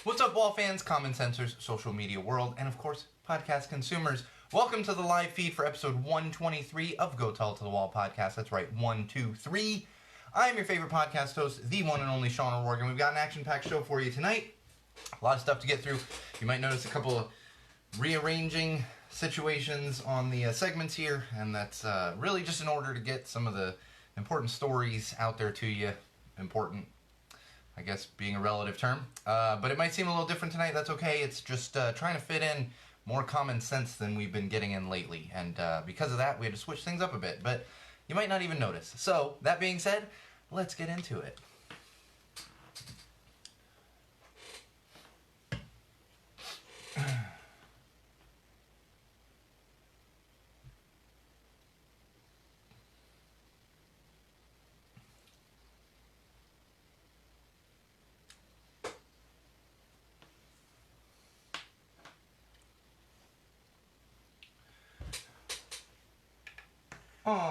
What's up, wall fans, common sensors, social media world, and of course, podcast consumers? Welcome to the live feed for episode 123 of Go Tell It to the Wall podcast. That's right, 123. I am your favorite podcast host, the one and only Sean O'Rourke, and we've got an action-packed show for you tonight. A lot of stuff to get through. You might notice a couple of rearranging situations on the segments here, and that's really just in order to get some of the important stories out there to you. Important, I guess, being a relative term. But it might seem a little different tonight. That's okay. It's just trying to fit in more common sense than we've been getting in lately. And because of that, we had to switch things up a bit. But you might not even notice. So, that being said, let's get into it. Alright,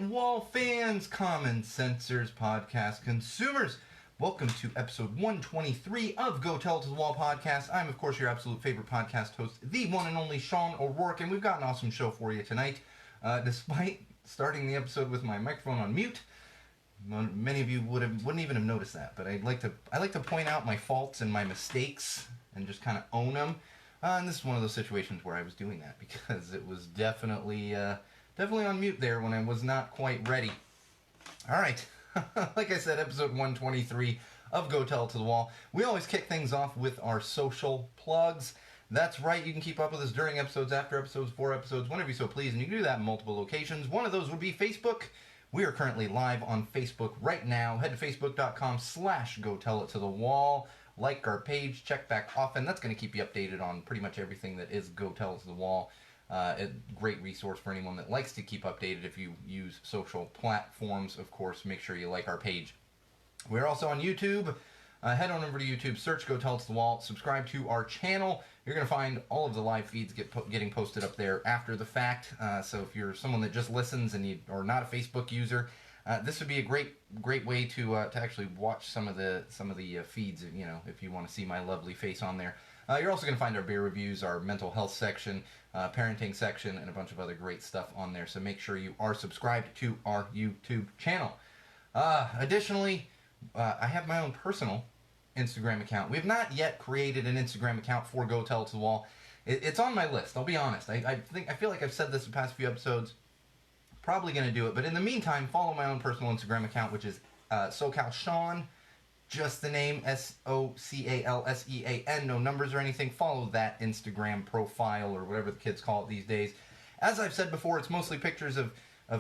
wall fans, common sensors, podcast consumers, welcome to episode 123 of Go Tell It to the Wall podcast. I'm, of course, your absolute favorite podcast host, the one and only Sean O'Rourke, and we've got an awesome show for you tonight. Despite starting the episode with my microphone on mute, many of you wouldn't even have noticed that, but I like to point out my faults and my mistakes and just kind of own them. And this is one of those situations where I was doing that because it was definitely on mute there when I was not quite ready. All right, like I said, episode 123 of Go Tell It to the Wall. We always kick things off with our social plugs. That's right, you can keep up with us during episodes, after episodes, for episodes, whenever you so please, and you can do that in multiple locations. One of those would be Facebook. We are currently live on Facebook right now. Head to facebook.com/Go Tell It to the Wall. Like our page, check back often. That's going to keep you updated on pretty much everything that is Go Tell It to the Wall. A great resource for anyone that likes to keep updated if you use social platforms. Of course, make sure you like our page. We're also on YouTube. Head on over to YouTube, search Go Tell It to the Wall, subscribe to our channel. You're going to find all of the live feeds getting posted up there after the fact. So if you're someone that just listens and you are not a Facebook user, this would be a great way to actually watch some of the feeds. You know, if you want to see my lovely face on there. You're also going to find our beer reviews, our mental health section, parenting section, and a bunch of other great stuff on there. So make sure you are subscribed to our YouTube channel. Additionally, I have my own personal Instagram account. We have not yet created an Instagram account for Go Tell It to the Wall. It's on my list. I'll be honest. I feel like I've said this the past few episodes. Probably going to do it, but in the meantime, follow my own personal Instagram account, which is SoCal Sean, just the name, SoCalSean, no numbers or anything. Follow that Instagram profile or whatever the kids call it these days. As I've said before, it's mostly pictures of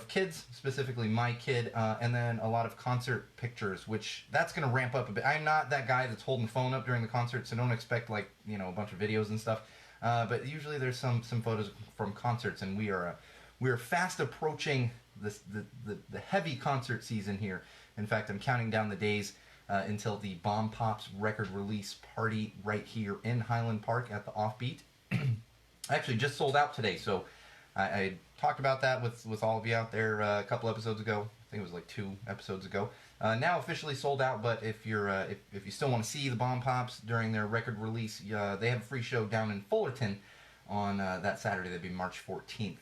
kids, specifically my kid, and then a lot of concert pictures, which that's going to ramp up a bit. I'm not that guy that's holding the phone up during the concert, so don't expect a bunch of videos and stuff. But usually there's some photos from concerts, and we are fast approaching the heavy concert season here. In fact, I'm counting down the days until the Bomb Pops record release party right here in Highland Park at the Offbeat. Actually, just sold out today, so I talked about that with all of you out there a couple episodes ago. I think it was like 2 episodes ago. Now officially sold out, but if you still want to see the Bomb Pops during their record release, they have a free show down in Fullerton on that Saturday. That'd be March 14th,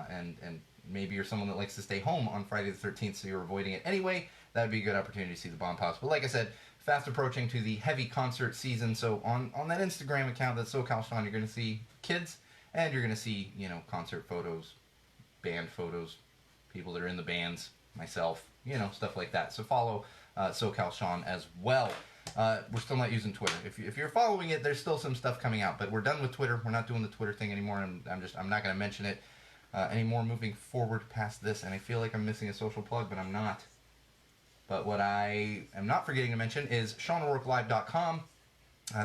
and maybe you're someone that likes to stay home on Friday the 13th, so you're avoiding it anyway. That'd be a good opportunity to see the Bomb Pops. But like I said, fast approaching to the heavy concert season, so on that Instagram account, that's SoCal Sean, you're going to see kids, and you're going to see, concert photos, band photos, people that are in the bands, myself, stuff like that. So follow SoCal Sean as well. We're still not using Twitter. If you're following it, there's still some stuff coming out, but we're done with Twitter. We're not doing the Twitter thing anymore. I'm not going to mention it anymore moving forward past this. And I feel like I'm missing a social plug, but I'm not. But what I am not forgetting to mention is SeanO'RourkeLive.com.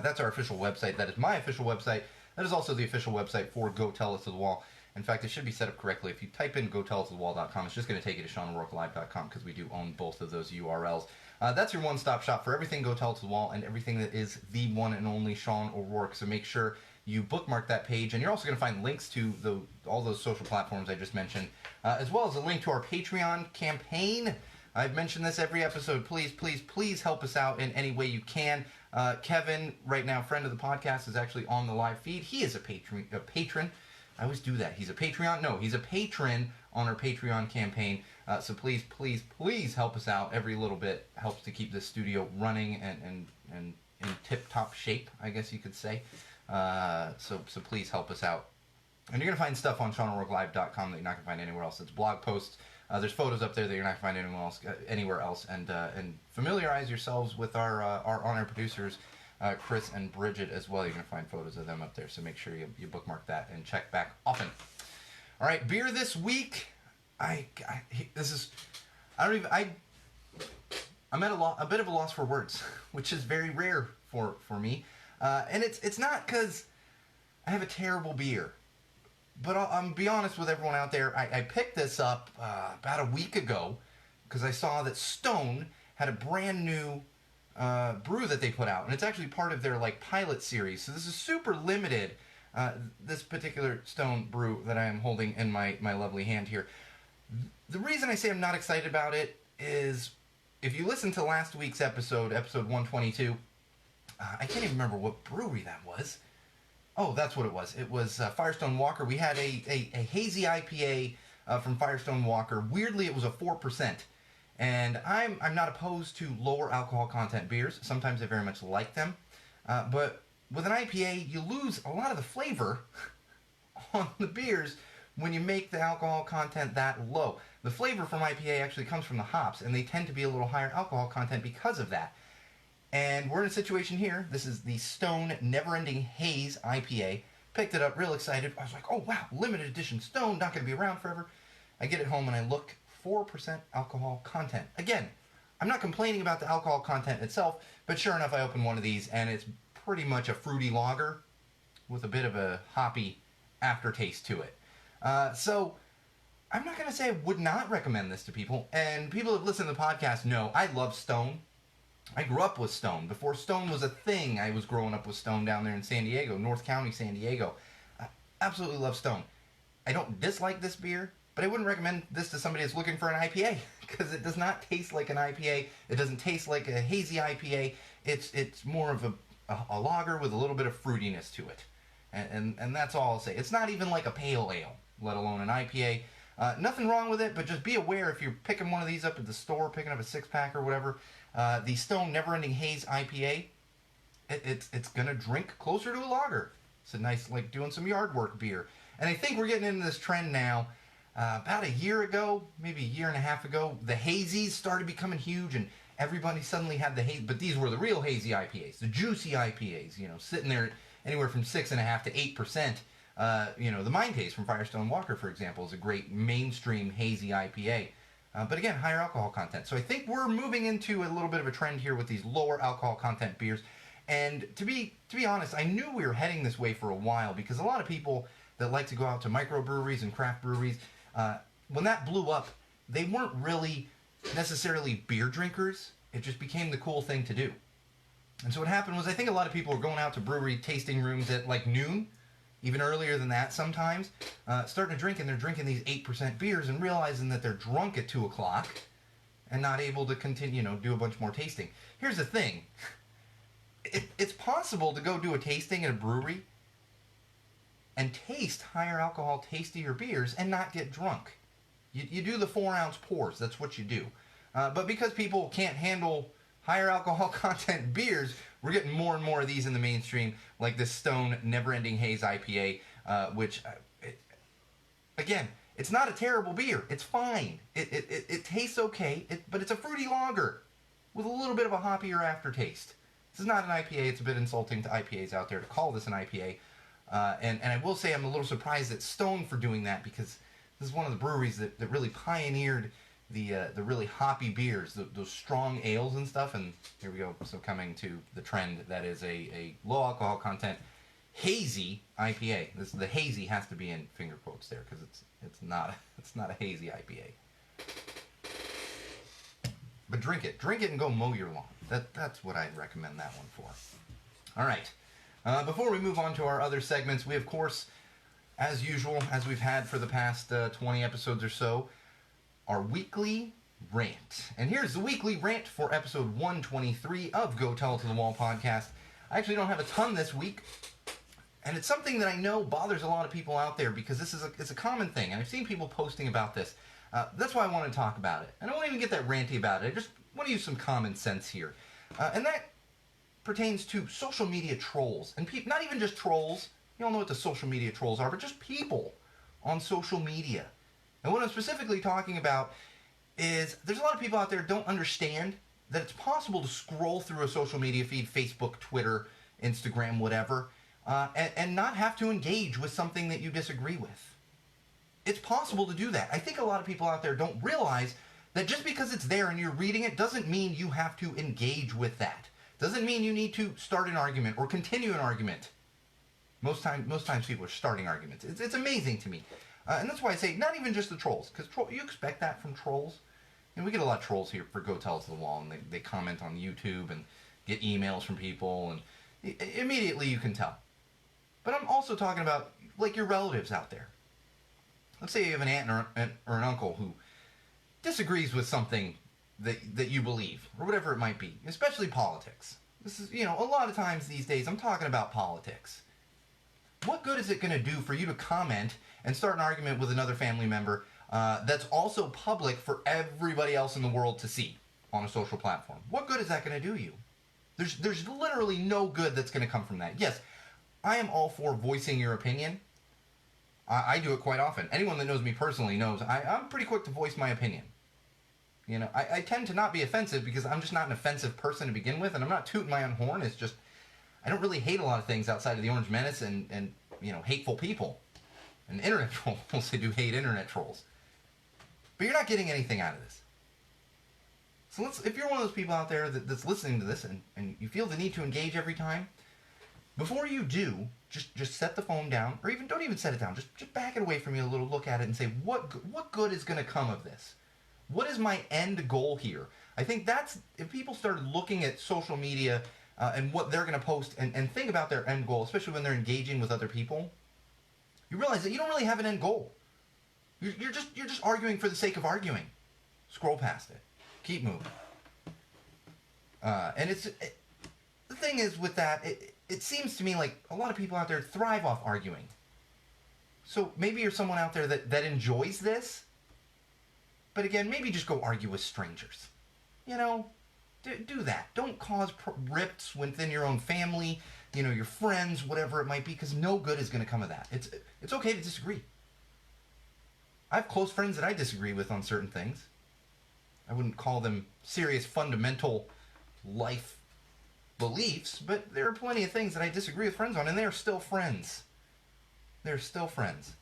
That's our official website. That is my official website. That is also the official website for Go Tell It to the Wall. In fact, it should be set up correctly. If you type in GoTellItToTheWall.com, it's just going to take you to SeanO'RourkeLive.com because we do own both of those URLs. That's your one-stop shop for everything Go Tell It to the Wall and everything that is the one and only Sean O'Rourke. So make sure you bookmark that page, and you're also going to find links to all those social platforms I just mentioned, as well as a link to our Patreon campaign. I've mentioned this every episode. Please, please, please help us out in any way you can. Kevin, right now, friend of the podcast, is actually on the live feed. He is a patron. I always do that. He's a Patreon? No, he's a patron on our Patreon campaign. So please, please, please help us out. Every little bit helps to keep this studio running and in tip-top shape, I guess you could say. So please help us out. And you're going to find stuff on SeanO'RourkeLive.com that you're not going to find anywhere else. It's blog posts. There's photos up there that you're not going to find anywhere else. And familiarize yourselves with our on-air producers, Chris and Bridget, as well. You're going to find photos of them up there. So make sure you bookmark that and check back often. All right, beer this week. I'm at a bit of a loss for words, which is very rare for me. And it's not because I have a terrible beer. But I'll be honest with everyone out there, I picked this up about a week ago because I saw that Stone had a brand new brew that they put out. And it's actually part of their pilot series. So this is super limited, this particular Stone brew that I am holding in my lovely hand here. The reason I say I'm not excited about it is if you listen to last week's episode 122, I can't even remember what brewery that was. Oh, that's what it was. It was Firestone Walker. We had a hazy IPA from Firestone Walker. Weirdly, it was a 4%. And I'm not opposed to lower alcohol content beers. Sometimes I very much like them. But with an IPA, you lose a lot of the flavor on the beers when you make the alcohol content that low. The flavor from IPA actually comes from the hops, and they tend to be a little higher alcohol content because of that. And we're in a situation here. This is the Stone Neverending Haze IPA. Picked it up, real excited. I was like, oh wow, limited edition Stone, not going to be around forever. I get it home and I look, 4% alcohol content. Again, I'm not complaining about the alcohol content itself, but sure enough, I open one of these and it's pretty much a fruity lager with a bit of a hoppy aftertaste to it. So I'm not going to say I would not recommend this to people. And people who have listened to the podcast know I love Stone. I grew up with Stone. Before Stone was a thing, I was growing up with Stone down there in San Diego, North County, San Diego. I absolutely love Stone. I don't dislike this beer, but I wouldn't recommend this to somebody that's looking for an IPA because it does not taste like an IPA. It doesn't taste like a hazy IPA. It's more of a lager with a little bit of fruitiness to it. And that's all I'll say. It's not even like a pale ale, let alone an IPA. Nothing wrong with it, but just be aware if you're picking one of these up at the store, picking up a 6-pack or whatever, the Stone Neverending Haze IPA, it's going to drink closer to a lager. It's a nice, doing some yard work beer. And I think we're getting into this trend now. About a year ago, maybe a year and a half ago, the hazies started becoming huge, and everybody suddenly had the haze. But these were the real hazy IPAs, the juicy IPAs, sitting there anywhere from 6.5% to 8%. The Mind Taste from Firestone Walker, for example, is a great mainstream hazy IPA. But again, higher alcohol content. So I think we're moving into a little bit of a trend here with these lower alcohol content beers. And to be honest, I knew we were heading this way for a while because a lot of people that like to go out to microbreweries and craft breweries, when that blew up, they weren't really necessarily beer drinkers. It just became the cool thing to do. And so what happened was I think a lot of people were going out to brewery tasting rooms at noon, even earlier than that sometimes, starting to drink, and they're drinking these 8% beers and realizing that they're drunk at 2 o'clock and not able to continue, do a bunch more tasting. Here's the thing. It's possible to go do a tasting at a brewery and taste higher alcohol, tastier beers and not get drunk. You do the 4-ounce pours. That's what you do. But because people can't handle higher alcohol content beers, we're getting more and more of these in the mainstream, like this Stone Neverending Haze IPA, which, again, it's not a terrible beer. It's fine. It tastes okay, but it's a fruity lager with a little bit of a hoppier aftertaste. This is not an IPA. It's a bit insulting to IPAs out there to call this an IPA. And I will say I'm a little surprised at Stone for doing that because this is one of the breweries that really pioneered the really hoppy beers, those strong ales and stuff, and here we go. So coming to the trend that is a low alcohol content hazy IPA. The hazy has to be in finger quotes there because it's not a hazy IPA. But drink it and go mow your lawn. That's what I'd recommend that one for. All right. Before we move on to our other segments, we of course, as usual, as we've had for the past 20 episodes or so, our weekly Rant. And here's the weekly rant for episode 123 of Go Tell It to the Wall podcast. I actually don't have a ton this week, and it's something that I know bothers a lot of people out there because it's a common thing, and I've seen people posting about this. That's why I want to talk about it. And I won't even get that ranty about it. I just want to use some common sense here. And that pertains to social media trolls. And not even just trolls. You all know what the social media trolls are, but just people on social media. And what I'm specifically talking about is there's a lot of people out there who don't understand that it's possible to scroll through a social media feed, Facebook, Twitter, Instagram, whatever, and not have to engage with something that you disagree with. It's possible to do that. I think a lot of people out there don't realize that just because it's there and you're reading it doesn't mean you have to engage with that. Doesn't mean you need to start an argument or continue an argument. Most times people are starting arguments. It's amazing to me. And that's why I say not even just the trolls, because you expect that from trolls. And we get a lot of trolls here for Go Tell It to the Wall, and they comment on YouTube and get emails from people, and immediately you can tell. But I'm also talking about, like, your relatives out there. Let's say you have an aunt or an uncle who disagrees with something that you believe, or whatever it might be, especially politics. This is, a lot of times these days I'm talking about politics. What good is it going to do for you to comment and start an argument with another family member that's also public for everybody else in the world to see on a social platform? What good is that going to do you? There's literally no good that's going to come from that. Yes, I am all for voicing your opinion. I do it quite often. Anyone that knows me personally knows I'm pretty quick to voice my opinion. I tend to not be offensive because I'm just not an offensive person to begin with, and I'm not tooting my own horn. It's just I don't really hate a lot of things outside of the Orange Menace and hateful people. And internet trolls. I do hate internet trolls. But you're not getting anything out of this. So if you're one of those people out there that's listening to this and you feel the need to engage every time, before you do, just set the phone down, or don't even set it down. Just back it away from you a little, look at it and say, what good is going to come of this? What is my end goal here? I think if people started looking at social media and what they're going to post and think about their end goal, especially when they're engaging with other people, you realize that you don't really have an end goal. You're just arguing for the sake of arguing. Scroll past it. Keep moving. And the thing is with that, it seems to me like a lot of people out there thrive off arguing. So maybe you're someone out there that enjoys this, but again, maybe just go argue with strangers. Do that. Don't cause rifts within your own family, your friends, whatever it might be, because no good is going to come of that. It's okay to disagree. I have close friends that I disagree with on certain things. I wouldn't call them serious fundamental life beliefs, but there are plenty of things that I disagree with friends on, and they are still friends. They're still friends.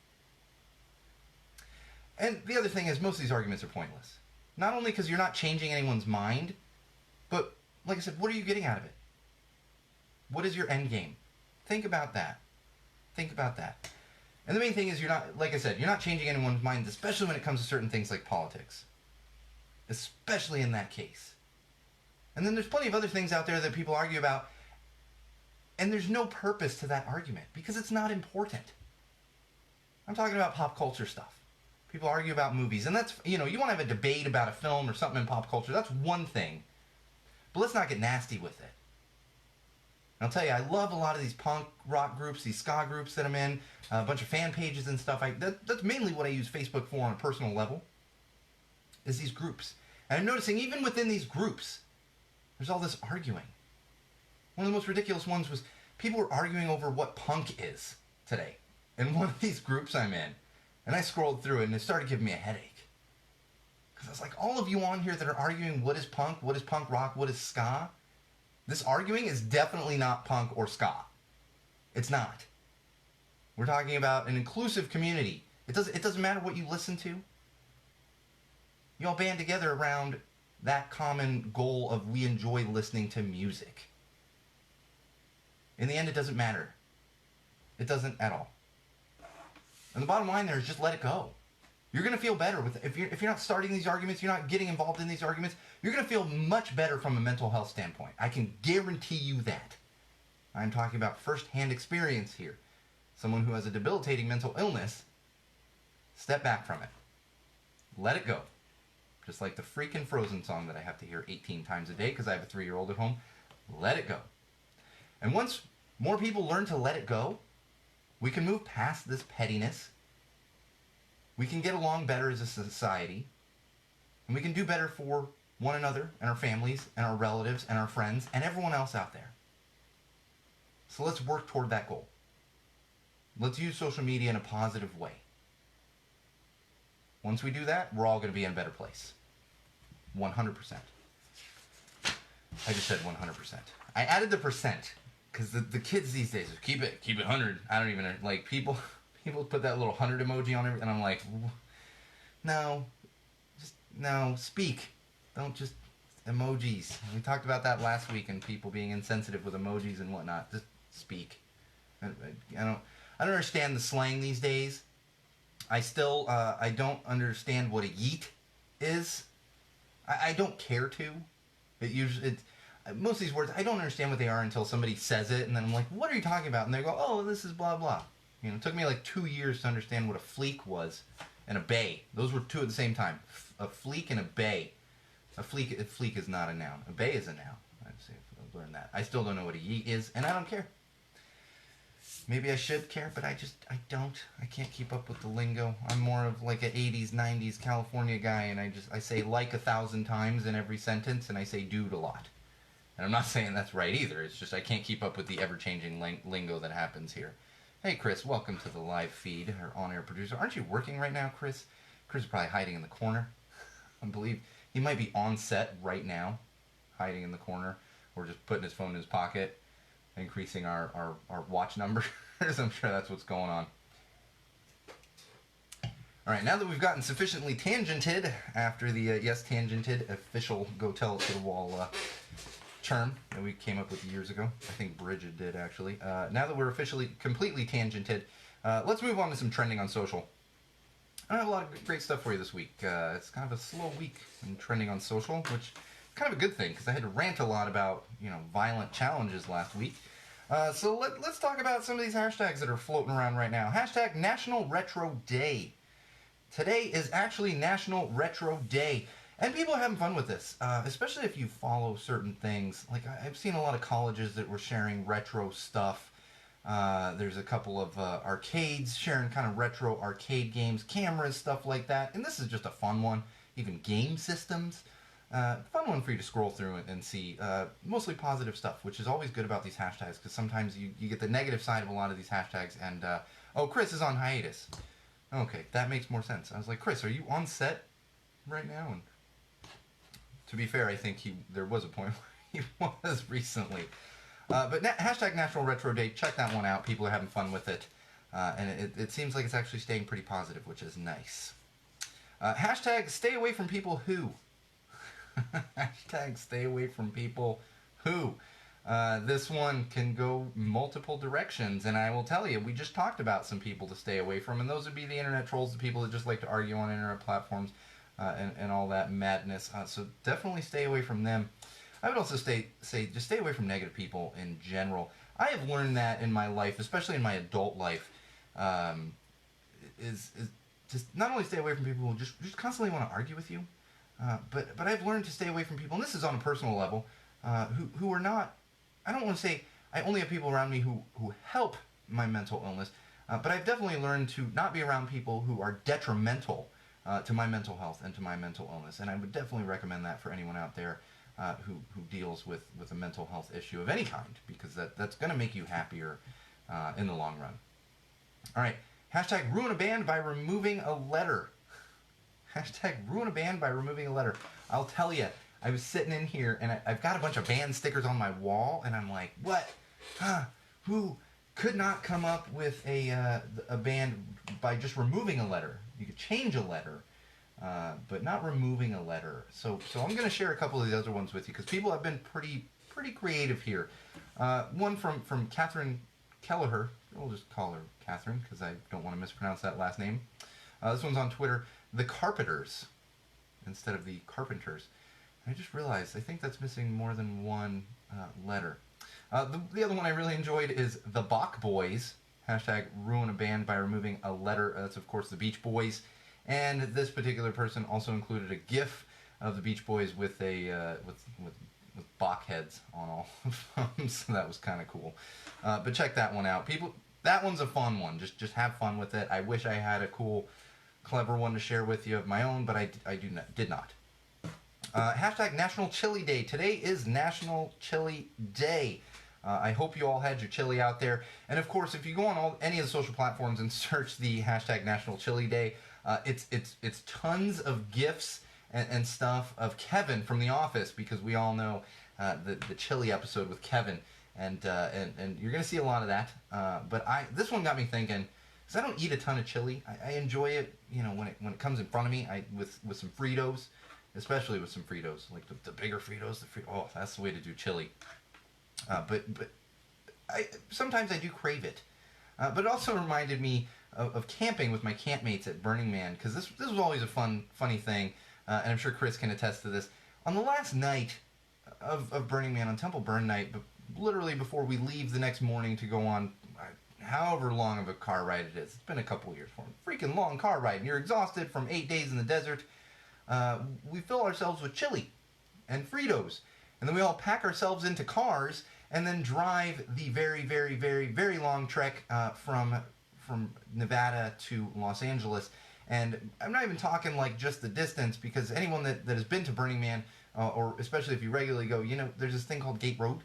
And the other thing is, most of these arguments are pointless. Not only because you're not changing anyone's mind, but, like I said, what are you getting out of it? What is your end game? Think about that. Think about that. And the main thing is, you're not changing anyone's mind, especially when it comes to certain things like politics. Especially in that case. And then there's plenty of other things out there that people argue about, and there's no purpose to that argument, because it's not important. I'm talking about pop culture stuff. People argue about movies, and that's, you want to have a debate about a film or something in pop culture, that's one thing. But let's not get nasty with it. And I'll tell you, I love a lot of these punk rock groups, these ska groups that I'm in, a bunch of fan pages and stuff. That's mainly what I use Facebook for on a personal level, is these groups. And I'm noticing even within these groups, there's all this arguing. One of the most ridiculous ones was people were arguing over what punk is today in one of these groups I'm in. And I scrolled through it and it started giving me a headache. Because I was like, all of you on here that are arguing what is punk rock, what is ska, this arguing is definitely not punk or ska. It's not. We're talking about an inclusive community. It doesn't matter what you listen to. You all band together around that common goal of we enjoy listening to music. In the end, it doesn't matter. It doesn't at all. And the bottom line there is just let it go. You're going to feel better if you're not starting these arguments, you're not getting involved in these arguments, you're going to feel much better from a mental health standpoint. I can guarantee you that. I'm talking about first-hand experience here. Someone who has a debilitating mental illness, step back from it. Let it go. Just like the freaking Frozen song that I have to hear 18 times a day because I have a 3-year-old at home. Let it go. And once more people learn to let it go, we can move past this pettiness. We can get along better as a society. And we can do better for one another and our families and our relatives and our friends and everyone else out there. So let's work toward that goal. Let's use social media in a positive way. Once we do that, we're all going to be in a better place. 100%. I just said 100%. I added the percent because the kids these days keep it 100. I don't even know. Like people put that little 100 emoji on everything, and I'm like, no, speak. Don't just emojis. We talked about that last week and people being insensitive with emojis and whatnot. Just speak. I don't understand the slang these days. I don't understand what a yeet is. I don't care to. Most of these words, I don't understand what they are until somebody says it, and then I'm like, what are you talking about? And they go, oh, this is blah, blah. You know, it took me like 2 years to understand what a fleek was and a bay. Those were two at the same time. A fleek and a bay. A fleek is not a noun. A bay is a noun. I've learned that. I still don't know what a yeet is, and I don't care. Maybe I should care, but I don't. I can't keep up with the lingo. I'm more of like an 80s, 90s California guy, and I say like 1,000 times in every sentence, and I say dude a lot. And I'm not saying that's right either. It's just I can't keep up with the ever-changing lingo that happens here. Hey, Chris, welcome to the live feed, our on-air producer. Aren't you working right now, Chris? Chris is probably hiding in the corner. I believe he might be on set right now, hiding in the corner, or just putting his phone in his pocket, increasing our watch numbers. I'm sure that's what's going on. All right, now that we've gotten sufficiently tangented after the Yes Tangented official Go Tell It to the Wall term that we came up with years ago. I think Bridget did, actually. Now that we're officially completely tangented, let's move on to some trending on social. I have a lot of great stuff for you this week. It's kind of a slow week in trending on social, which is kind of a good thing because I had to rant a lot about, violent challenges last week. So let's talk about some of these hashtags that are floating around right now. Hashtag National Retro Day. Today is actually National Retro Day. And people are having fun with this, especially if you follow certain things. Like, I've seen a lot of colleges that were sharing retro stuff. There's a couple of arcades sharing kind of retro arcade games, cameras, stuff like that. And this is just a fun one. Even game systems. Fun one for you to scroll through and see. Mostly positive stuff, which is always good about these hashtags, because sometimes you get the negative side of a lot of these hashtags. And, oh, Chris is on hiatus. Okay, that makes more sense. I was like, Chris, are you on set right now? And to be fair, I think there was a point where he was recently. But hashtag National Retro Day, check that one out. People are having fun with it. And it seems like it's actually staying pretty positive, which is nice. Hashtag stay away from people who. Hashtag stay away from people who. This one can go multiple directions, and I will tell you, we just talked about some people to stay away from, and those would be the internet trolls, the people that just like to argue on internet platforms, and all that madness. So definitely stay away from them. I would also say just stay away from negative people in general. I have learned that in my life, especially in my adult life, is just not only stay away from people who just constantly want to argue with you, but I've learned to stay away from people, and this is on a personal level, who are not. I don't want to say I only have people around me who help my mental illness, but I've definitely learned to not be around people who are detrimental to my mental health and to my mental illness. And I would definitely recommend that for anyone out there who deals with a mental health issue of any kind, because that's going to make you happier in the long run. All right, hashtag ruin a band by removing a letter. Hashtag ruin a band by removing a letter. I'll tell you, I was sitting in here, and I've got a bunch of band stickers on my wall, and I'm like, what? Who could not come up with a band by just removing a letter? You could change a letter, but not removing a letter. So I'm going to share a couple of these other ones with you, because people have been pretty creative here. One from Catherine Kelleher. We'll just call her Catherine, because I don't want to mispronounce that last name. This one's on Twitter. The Carpenters, instead of the Carpenters. I just realized, I think that's missing more than one letter. The other one I really enjoyed is the Bach Boys. Hashtag ruin a band by removing a letter. That's, of course, the Beach Boys. And this particular person also included a GIF of the Beach Boys with a with Bach heads on all of them, so that was kind of cool. But check that one out, people. That one's a fun one. Just have fun with it. I wish I had a cool, clever one to share with you of my own, but I did not. Hashtag National Chili Day. Today is National Chili Day. I hope you all had your chili out there. And of course, if you go on any of the social platforms and search the hashtag National Chili Day, it's tons of GIFs and stuff of Kevin from The Office, because we all know the chili episode with Kevin, and you're gonna see a lot of that. But this one got me thinking, because I don't eat a ton of chili. I enjoy it, when it comes in front of me. With some Fritos, especially with some Fritos, like the bigger Fritos. Oh, that's the way to do chili. But sometimes I do crave it. But it also reminded me of camping with my campmates at Burning Man, because this was always a funny thing, and I'm sure Chris can attest to this. On the last night of Burning Man, on Temple Burn Night, but literally before we leave the next morning to go on however long of a car ride it is. It's been a couple years for me. Freaking long car ride, and you're exhausted from 8 days in the desert. We fill ourselves with chili and Fritos, and then we all pack ourselves into cars and then drive the very, very, very, very long trek from Nevada to Los Angeles. And I'm not even talking like just the distance, because anyone that has been to Burning Man, or especially if you regularly go, there's this thing called Gate Road.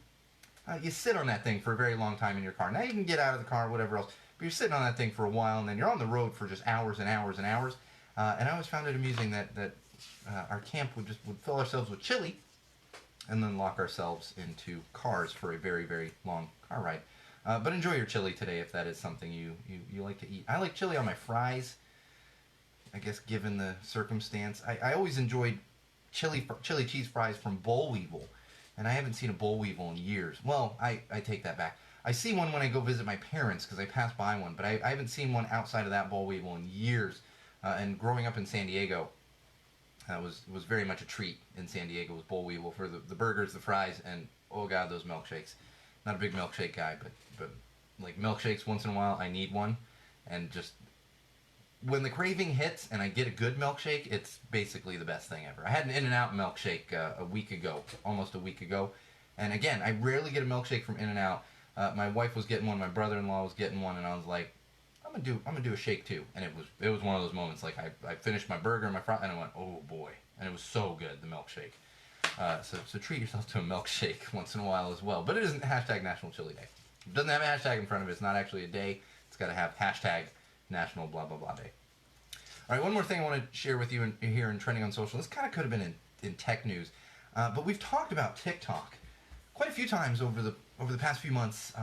You sit on that thing for a very long time in your car. Now you can get out of the car, whatever else, but you're sitting on that thing for a while, and then you're on the road for just hours and hours and hours. And I always found it amusing that our camp would fill ourselves with chili, and then lock ourselves into cars for a very, very long car ride. But enjoy your chili today if that is something you like to eat. I like chili on my fries, I guess, given the circumstance. I always enjoyed chili cheese fries from Boll Weevil, and I haven't seen a Boll Weevil in years. Well, I take that back. I see one when I go visit my parents, because I pass by one, but I haven't seen one outside of that Boll Weevil in years. And growing up in San Diego, was very much a treat in San Diego with Boll Weevil for the burgers, the fries, and oh god, those milkshakes. Not a big milkshake guy, but like milkshakes once in a while, I need one. And just when the craving hits and I get a good milkshake, it's basically the best thing ever. I had an In-N-Out milkshake almost a week ago. And again, I rarely get a milkshake from In-N-Out. My wife was getting one, my brother-in-law was getting one, and I was like, I'm gonna do a shake too. And it was one of those moments, like I finished my burger and my fry, and I went, oh boy, and it was so good, the milkshake. So treat yourself to a milkshake once in a while as well. But it isn't hashtag National Chili Day. It doesn't have a hashtag in front of it. It's not actually a day. It's got to have hashtag National blah blah blah Day. All right, one more thing I want to share with you here in Trending on Social. This kind of could have been in tech news, but we've talked about TikTok quite a few times over the past few months.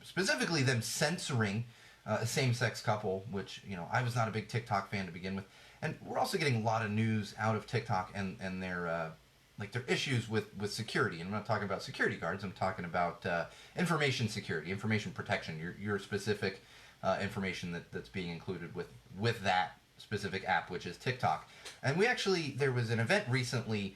Specifically, them censoring a same-sex couple, which I was not a big TikTok fan to begin with, and we're also getting a lot of news out of TikTok and their their issues with security. And I'm not talking about security guards. I'm talking about information security, information protection. Your specific information that's being included with that specific app, which is TikTok. And there was an event recently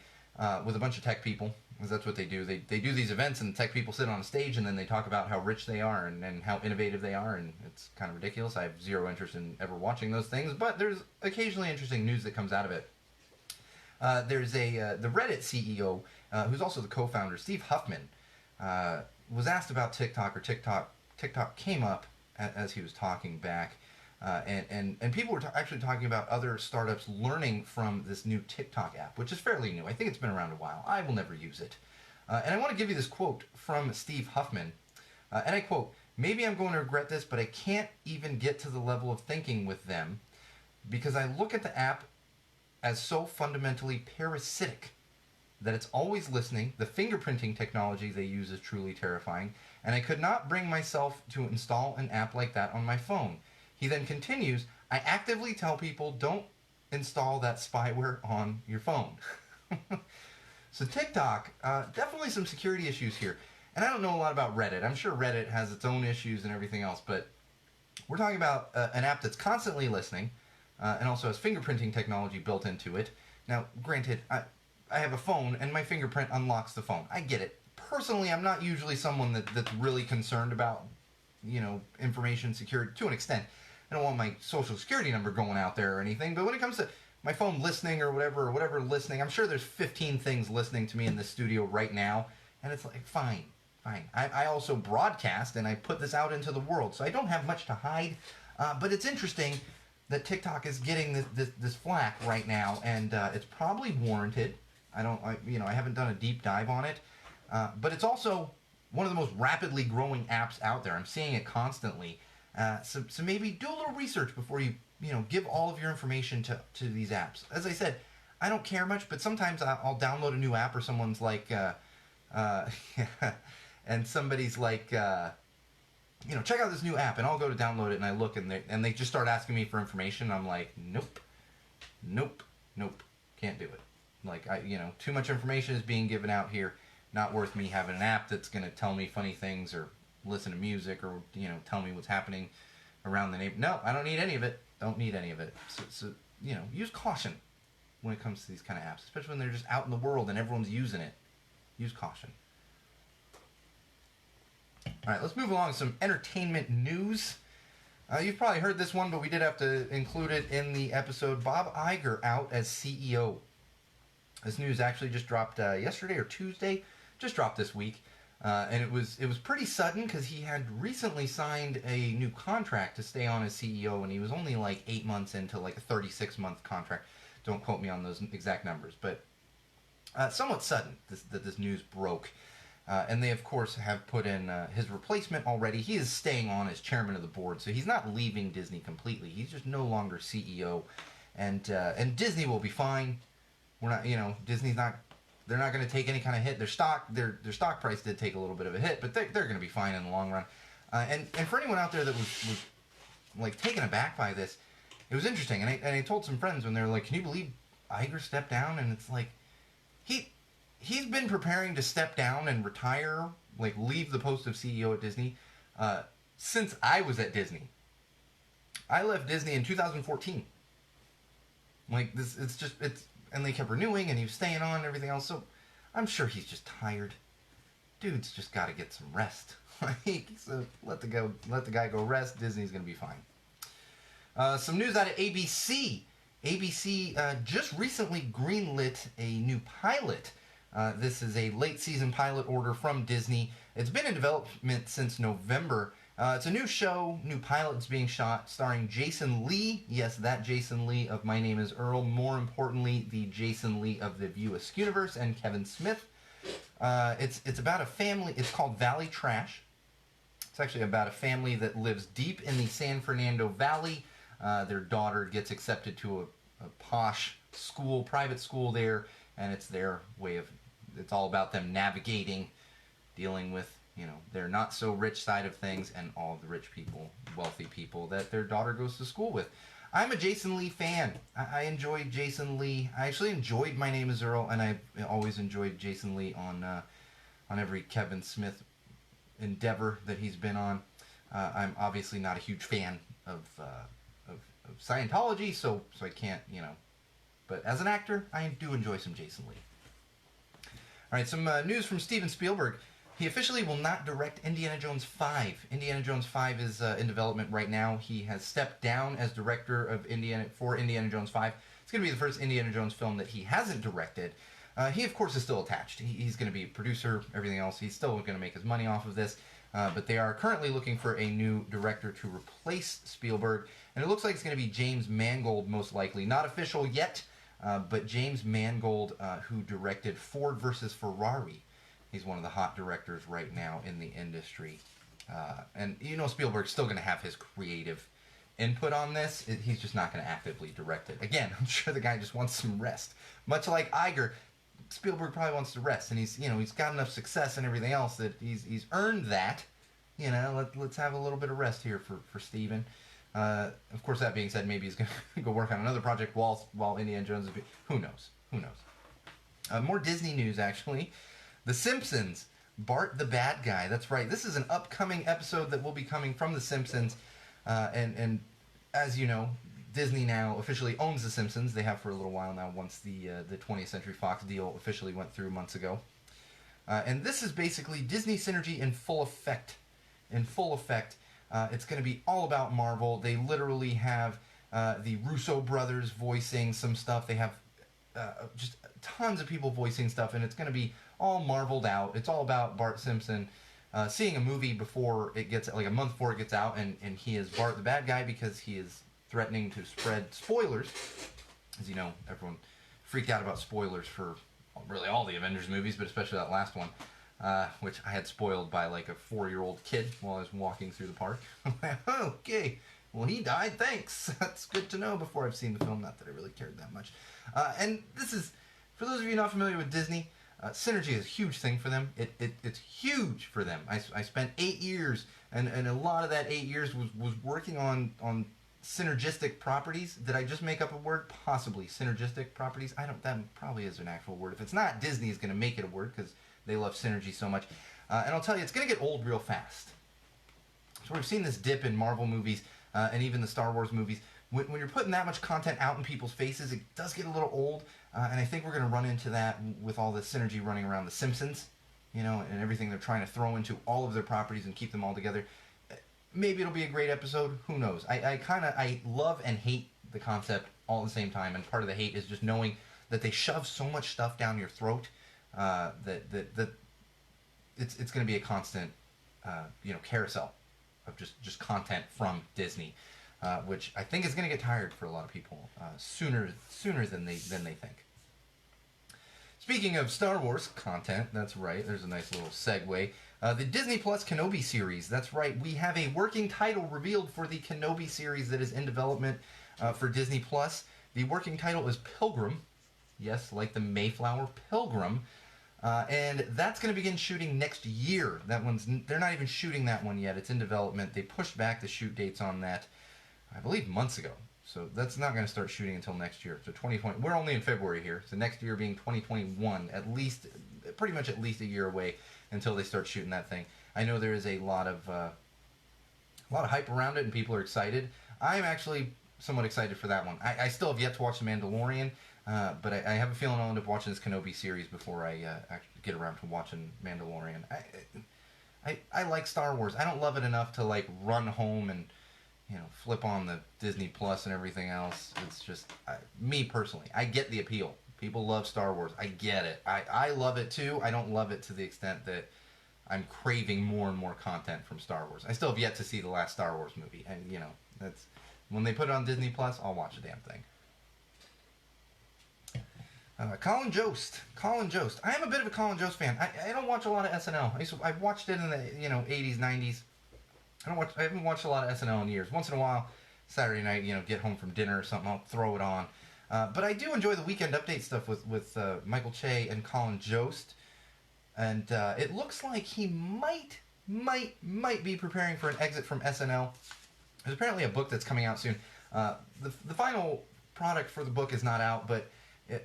with a bunch of tech people, because that's what they do. They do these events, and tech people sit on a stage, and then they talk about how rich they are and how innovative they are, and it's kind of ridiculous. I have zero interest in ever watching those things, but there's occasionally interesting news that comes out of it. There's the Reddit CEO, who's also the co-founder, Steve Huffman, was asked about TikTok, or TikTok came up as he was talking back, and people were actually talking about other startups learning from this new TikTok app, which is fairly new. I think it's been around a while. I will never use it. And I want to give you this quote from Steve Huffman, and I quote, "Maybe I'm going to regret this, but I can't even get to the level of thinking with them, because I look at the app as so fundamentally parasitic that it's always listening. The fingerprinting technology they use is truly terrifying, and I could not bring myself to install an app like that on my phone." He then continues, "I actively tell people, don't install that spyware on your phone." So TikTok, definitely some security issues here. And I don't know a lot about Reddit. I'm sure Reddit has its own issues and everything else, but we're talking about an app that's constantly listening, and also has fingerprinting technology built into it. Now, granted, I have a phone, and my fingerprint unlocks the phone. I get it. Personally, I'm not usually someone that's really concerned about, information security to an extent. I don't want my social security number going out there or anything, but when it comes to my phone listening or whatever listening. I'm sure there's 15 things listening to me in the studio right now, and it's like, fine. I also broadcast, and I put this out into the world, so I don't have much to hide, but it's interesting that TikTok is getting this flack right now, and it's probably warranted. I haven't done a deep dive on it, but it's also one of the most rapidly growing apps out there. I'm seeing it constantly. So maybe do a little research before you give all of your information to these apps. As I said, I don't care much, but sometimes I'll download a new app, or someone's like, and somebody's like, check out this new app, and I'll go to download it, and I look, and they just start asking me for information. I'm like, nope, can't do it. Like, too much information is being given out here. Not worth me having an app that's going to tell me funny things or listen to music or, tell me what's happening around the neighborhood. No, I don't need any of it. Don't need any of it. So use caution when it comes to these kind of apps, especially when they're just out in the world and everyone's using it. Use caution. All right, let's move along to some entertainment news. You've probably heard this one, but we did have to include it in the episode. Bob Iger out as CEO. This news actually just dropped yesterday or Tuesday. Just dropped this week, and it was pretty sudden because he had recently signed a new contract to stay on as CEO, and he was only like 8 months into like a 36-month contract. Don't quote me on those exact numbers, but somewhat sudden that this news broke. And they, of course, have put in his replacement already. He is staying on as chairman of the board, so he's not leaving Disney completely. He's just no longer CEO, and Disney will be fine. We're not, Disney's not. They're not going to take any kind of hit. Their stock price did take a little bit of a hit, but they're going to be fine in the long run. And for anyone out there that was like taken aback by this, it was interesting. And I told some friends when they were like, "Can you believe Iger stepped down?" And it's like, he's been preparing to step down and retire, like leave the post of CEO at Disney, since I was at Disney. I left Disney in 2014. Like this, and they kept renewing, and he was staying on and everything else. So I'm sure he's just tired. Dude's just got to get some rest. So let the guy go rest. Disney's gonna be fine. Some news out of ABC. ABC just recently greenlit a new pilot. This is a late season pilot order from Disney. It's been in development since November. It's a new show, new pilot that's being shot, starring Jason Lee. Yes, that Jason Lee of My Name is Earl. More importantly, the Jason Lee of the View Askewniverse, and Kevin Smith. It's about a family. It's called Valley Trash. It's actually about a family that lives deep in the San Fernando Valley. Their daughter gets accepted to a posh school, private school there, and it's their way of. It's all about them navigating, dealing with their not so rich side of things and all the rich people, wealthy people that their daughter goes to school with. I'm a Jason Lee fan. I enjoyed Jason Lee. I actually enjoyed My Name is Earl, and I always enjoyed Jason Lee on every Kevin Smith endeavor that he's been on. I'm obviously not a huge fan of Scientology, so I can't, but as an actor, I do enjoy some Jason Lee. All right, some news from Steven Spielberg. He officially will not direct Indiana Jones 5. Indiana Jones 5 is in development right now. He has stepped down as director of Indiana Jones 5. It's going to be the first Indiana Jones film that he hasn't directed. He, of course, is still attached. He's going to be a producer, everything else. He's still going to make his money off of this. But they are currently looking for a new director to replace Spielberg. And it looks like it's going to be James Mangold, most likely. Not official yet, but James Mangold, who directed Ford versus Ferrari. He's one of the hot directors right now in the industry. And Spielberg's still going to have his creative input on this. He's just not going to actively direct it. Again, I'm sure the guy just wants some rest. Much like Iger, Spielberg probably wants to rest, and he's got enough success and everything else that he's earned that. Let's have a little bit of rest here for Steven. Of course, that being said, maybe he's going to go work on another project while Indiana Jones is. Who knows? More Disney news, actually. The Simpsons, Bart the Bad Guy. That's right. This is an upcoming episode that will be coming from The Simpsons. And as you know, Disney now officially owns The Simpsons. They have for a little while now, once the 20th Century Fox deal officially went through months ago. And this is basically Disney synergy in full effect. It's going to be all about Marvel. They literally have the Russo brothers voicing some stuff. They have just tons of people voicing stuff, and it's going to be all marveled out. It's all about Bart Simpson seeing a movie before it gets, like a month before it gets out, and he is Bart the bad guy because he is threatening to spread spoilers. As you know, everyone freaked out about spoilers for really all the Avengers movies, but especially that last one, which I had spoiled by like a 4-year-old kid while I was walking through the park. I'm like, oh, okay, well, he died, thanks. That's good to know before I've seen the film, not that I really cared that much. And this is, for those of you not familiar with Disney, synergy is a huge thing for them. It's huge for them. I spent 8 years, and a lot of that 8 years was working on synergistic properties. Did I just make up a word? Possibly. Synergistic properties? That probably is an actual word. If it's not, Disney is going to make it a word because they love synergy so much. And I'll tell you, it's going to get old real fast. So we've seen this dip in Marvel movies and even the Star Wars movies. When you're putting that much content out in people's faces, it does get a little old. And I think we're going to run into that with all the synergy running around The Simpsons, and everything they're trying to throw into all of their properties and keep them all together. Maybe it'll be a great episode. Who knows? I love and hate the concept all at the same time, and part of the hate is just knowing that they shove so much stuff down your throat that it's going to be a constant carousel of just content from Disney, which I think is going to get tired for a lot of people sooner than they think. Speaking of Star Wars content, that's right, there's a nice little segue. The Disney Plus Kenobi series, that's right, we have a working title revealed for the Kenobi series that is in development for Disney Plus. The working title is Pilgrim, yes, like the Mayflower Pilgrim, and that's going to begin shooting next year. They're not even shooting that one yet, it's in development. They pushed back the shoot dates on that, I believe, months ago. So that's not going to start shooting until next year. So 2020, we're only in February here. So next year being 2021, pretty much at least a year away until they start shooting that thing. I know there is a lot of hype around it and people are excited. I'm actually somewhat excited for that one. I still have yet to watch The Mandalorian, but I have a feeling I'll end up watching this Kenobi series before I actually get around to watching Mandalorian. I like Star Wars. I don't love it enough to like run home and flip on the Disney Plus and everything else. It's just, me personally, I get the appeal. People love Star Wars. I get it. I love it too. I don't love it to the extent that I'm craving more and more content from Star Wars. I still have yet to see the last Star Wars movie. And, that's, when they put it on Disney Plus, I'll watch the damn thing. Colin Jost. I am a bit of a Colin Jost fan. I don't watch a lot of SNL. I watched it in the 80s, 90s. I haven't watched a lot of SNL in years. Once in a while, Saturday night, get home from dinner or something, I'll throw it on. But I do enjoy the Weekend Update stuff with Michael Che and Colin Jost. And it looks like he might be preparing for an exit from SNL. There's apparently a book that's coming out soon. The final product for the book is not out, but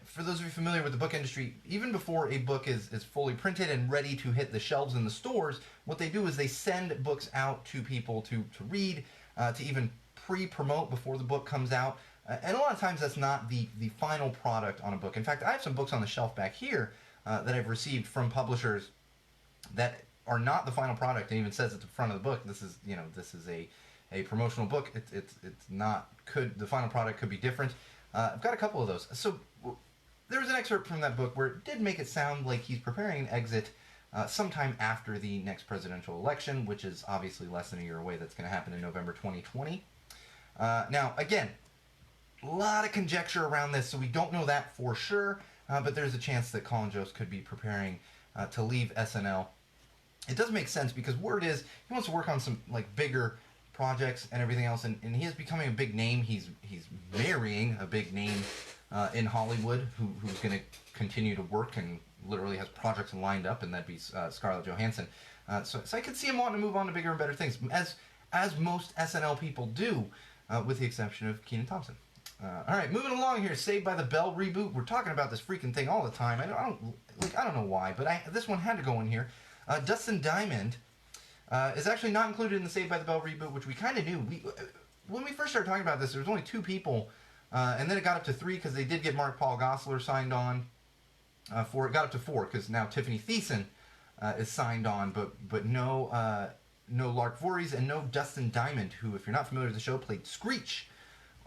for those of you familiar with the book industry, even before a book is fully printed and ready to hit the shelves in the stores, what they do is they send books out to people to read, to even pre-promote before the book comes out. And a lot of times that's not the final product on a book. In fact, I have some books on the shelf back here that I've received from publishers that are not the final product, and even says at the front of the book, this is a promotional book. It's not, the final product could be different. I've got a couple of those. So there was an excerpt from that book where it did make it sound like he's preparing an exit sometime after the next presidential election, which is obviously less than a year away. That's going to happen in November 2020. Now, again, a lot of conjecture around this, so we don't know that for sure, but there's a chance that Colin Jost could be preparing to leave SNL. It does make sense because word is he wants to work on some bigger projects and everything else, and he is becoming a big name. He's marrying a big name in Hollywood who's going to continue to work and literally has projects lined up, and that'd be Scarlett Johansson. So I could see him wanting to move on to bigger and better things, as most SNL people do, with the exception of Kenan Thompson. All right, moving along here. Saved by the Bell reboot. We're talking about this freaking thing all the time. I don't know why, but this one had to go in here. Dustin Diamond is actually not included in the Saved by the Bell reboot, which we kind of knew. When we first started talking about this, there was only 2 people, and then it got up to 3 because they did get Mark Paul Gosselaar signed on. It got up to 4 because now Tiffany Thiessen is signed on, but no Lark Voorhees and no Dustin Diamond, who, if you're not familiar with the show, played Screech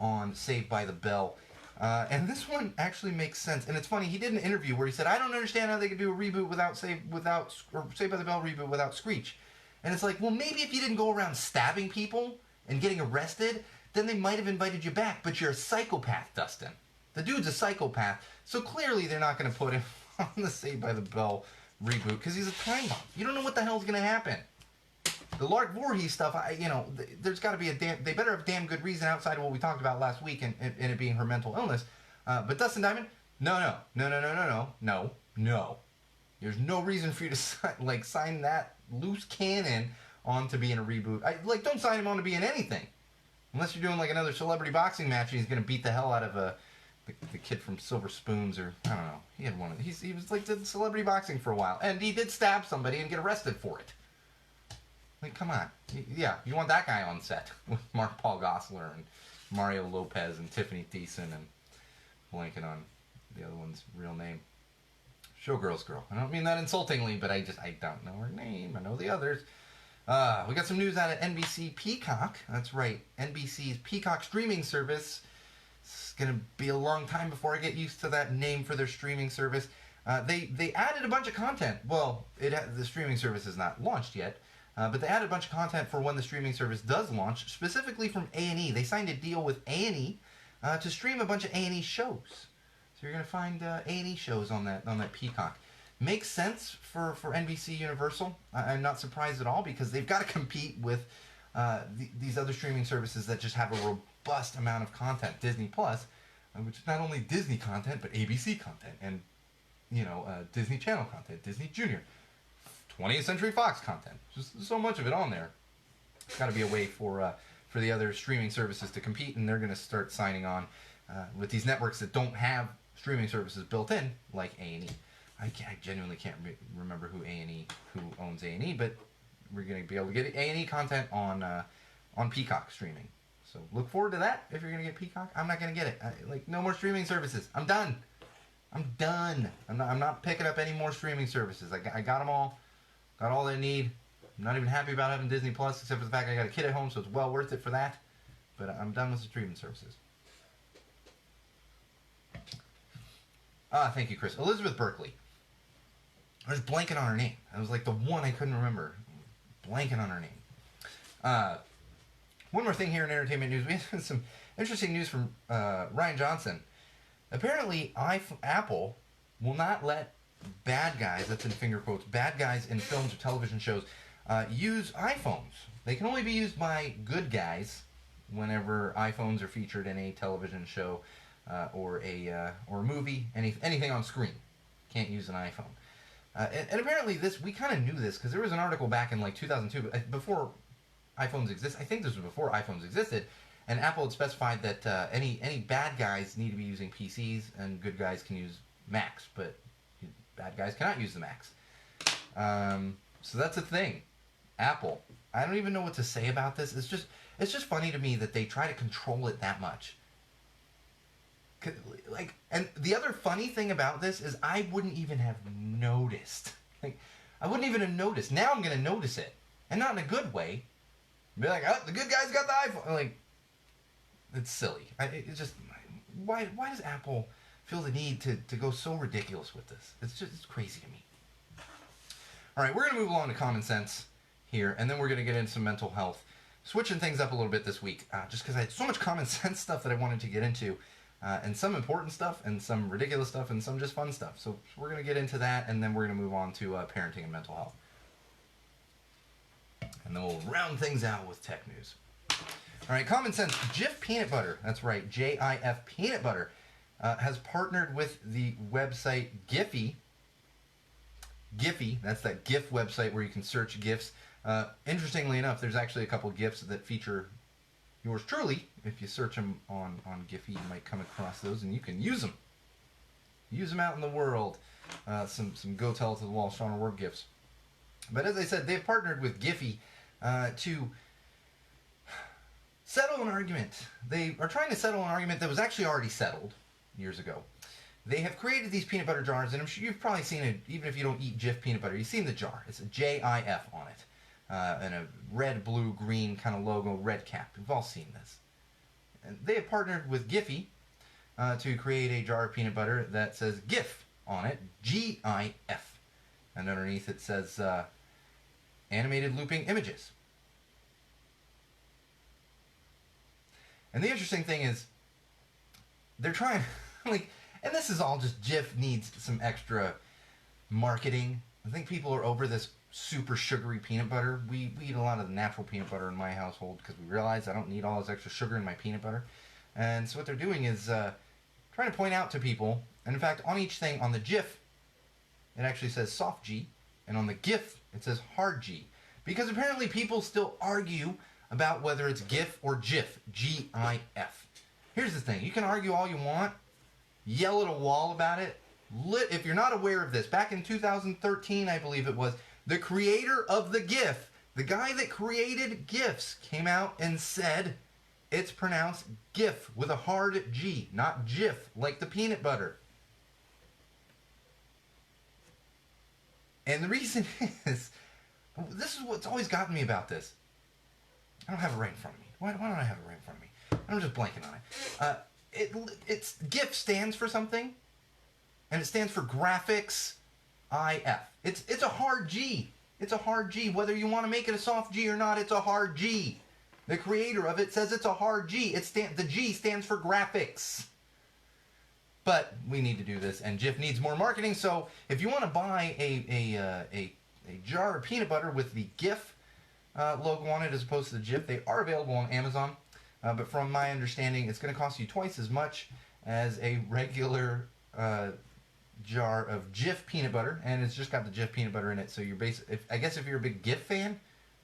on Saved by the Bell. And this one actually makes sense. And it's funny, he did an interview where he said, I don't understand how they could do a reboot without Saved by the Bell reboot without Screech. And it's like, well, maybe if you didn't go around stabbing people and getting arrested, then they might have invited you back. But you're a psychopath, Dustin. The dude's a psychopath. So clearly they're not going to put him on the Saved by the Bell reboot because he's a time bomb. You don't know what the hell's going to happen. The Lark Voorhees stuff, there's got to be they better have a damn good reason outside of what we talked about last week and it being her mental illness. But Dustin Diamond, no. There's no reason for you to sign that loose cannon on to be in a reboot. Don't sign him on to be in anything. Unless you're doing like another celebrity boxing match and he's going to beat the hell out of the kid from Silver Spoons, or I don't know. He had one of these. He was like did celebrity boxing for a while. And he did stab somebody and get arrested for it. Like, come on. Yeah, you want that guy on set with Mark Paul Gosselaar and Mario Lopez and Tiffany Thiessen and blanking on the other one's real name. Showgirl's girl. I don't mean that insultingly, but I don't know her name. I know the others. We got some news out of NBC Peacock. That's right. NBC's Peacock streaming service. It's going to be a long time before I get used to that name for their streaming service. They added a bunch of content. Well, the streaming service is not launched yet. But they added a bunch of content for when the streaming service does launch, specifically from A&E. They signed a deal with A&E to stream a bunch of A&E shows. So you're going to find A&E shows on that Peacock. Makes sense for NBC Universal. I'm not surprised at all because they've got to compete with these other streaming services that just have a robust amount of content. Disney Plus, which is not only Disney content, but ABC content and Disney Channel content, Disney Junior. 20th Century Fox content. Just so much of it on there. It's got to be a way for the other streaming services to compete, and they're going to start signing on with these networks that don't have streaming services built in, like A&E. I genuinely can't remember who owns A&E, but we're going to be able to get A&E content on Peacock streaming. So look forward to that if you're going to get Peacock. I'm not going to get it. No more streaming services. I'm done. I'm not picking up any more streaming services. I got them all. Got all I need. I'm not even happy about having Disney Plus, except for the fact I got a kid at home, so it's well worth it for that. But I'm done with the streaming services. Thank you, Chris. Elizabeth Berkley. I was blanking on her name. That was like the one I couldn't remember. Blanking on her name. One more thing here in entertainment news. We have some interesting news from Ryan Johnson. Apparently, Apple will not let bad guys, that's in finger quotes, bad guys in films or television shows, use iPhones. They can only be used by good guys whenever iPhones are featured in a television show or a movie, anything on screen. Can't use an iPhone. And apparently we kind of knew this because there was an article back in like 2002, before iPhones exist. I think this was before iPhones existed, and Apple had specified that any bad guys need to be using PCs and good guys can use Macs, but bad guys cannot use the Macs. So that's a thing. Apple. I don't even know what to say about this. It's just funny to me that they try to control it that much. And the other funny thing about this is I wouldn't even have noticed. I wouldn't even have noticed. Now I'm going to notice it. And not in a good way. Be like, oh, the good guy's got the iPhone. It's silly. It's just, why does Apple feel the need to go so ridiculous with this? It's crazy to me. All right, we're going to move along to common sense here, and then we're going to get into some mental health. Switching things up a little bit this week, just because I had so much common sense stuff that I wanted to get into, and some important stuff, and some ridiculous stuff, and some just fun stuff. So we're going to get into that, and then we're going to move on to parenting and mental health. And then we'll round things out with tech news. All right, common sense. Jif Peanut Butter, that's right, Jif Peanut Butter, has partnered with the website Giphy. Giphy, that's that GIF website where you can search GIFs. Interestingly enough, there's actually a couple GIFs that feature yours truly. If you search them on Giphy, you might come across those, and you can use them. Use them out in the world. Some Go Tell It to the Wall, Sean O'Rourke GIFs. But as I said, they've partnered with Giphy to settle an argument. They are trying to settle an argument that was actually already settled years ago. They have created these peanut butter jars, and I'm sure you've probably seen it, even if you don't eat Jif peanut butter. You've seen the jar. It's a JIF on it, and a red, blue, green kind of logo, red cap. We've all seen this. they have partnered with Giphy to create a jar of peanut butter that says GIF on it, G-I-F. And underneath it says animated looping images. And the interesting thing is, they're trying, like, and this is all just Jif needs some extra marketing. I think people are over this super sugary peanut butter. We eat a lot of the natural peanut butter in my household because we realize I don't need all this extra sugar in my peanut butter. And so what they're doing is trying to point out to people, and in fact, on each thing, on the Jif, it actually says soft G, and on the GIF, it says hard G. Because apparently people still argue about whether it's GIF or Jif, G-I-F. Here's the thing, you can argue all you want, yell at a wall about it. If you're not aware of this, back in 2013, I believe it was, the creator of the GIF, the guy that created GIFs, came out and said it's pronounced GIF with a hard G, not Jif, like the peanut butter. And the reason is, this is what's always gotten me about this. I don't have it right in front of me. Why don't I have it right in front of me? I'm just blanking on it. It's GIF stands for something, and it stands for graphics IF. It's a hard G. It's a hard G. Whether you want to make it a soft G or not, it's a hard G. The creator of it says it's a hard G. The G stands for graphics. But we need to do this, and Jif needs more marketing. So if you want to buy a jar of peanut butter with the GIF logo on it as opposed to the Jif, they are available on Amazon. But from my understanding, it's going to cost you twice as much as a regular jar of Jif peanut butter, and it's just got the Jif peanut butter in it. So you're I guess if you're a big GIF fan,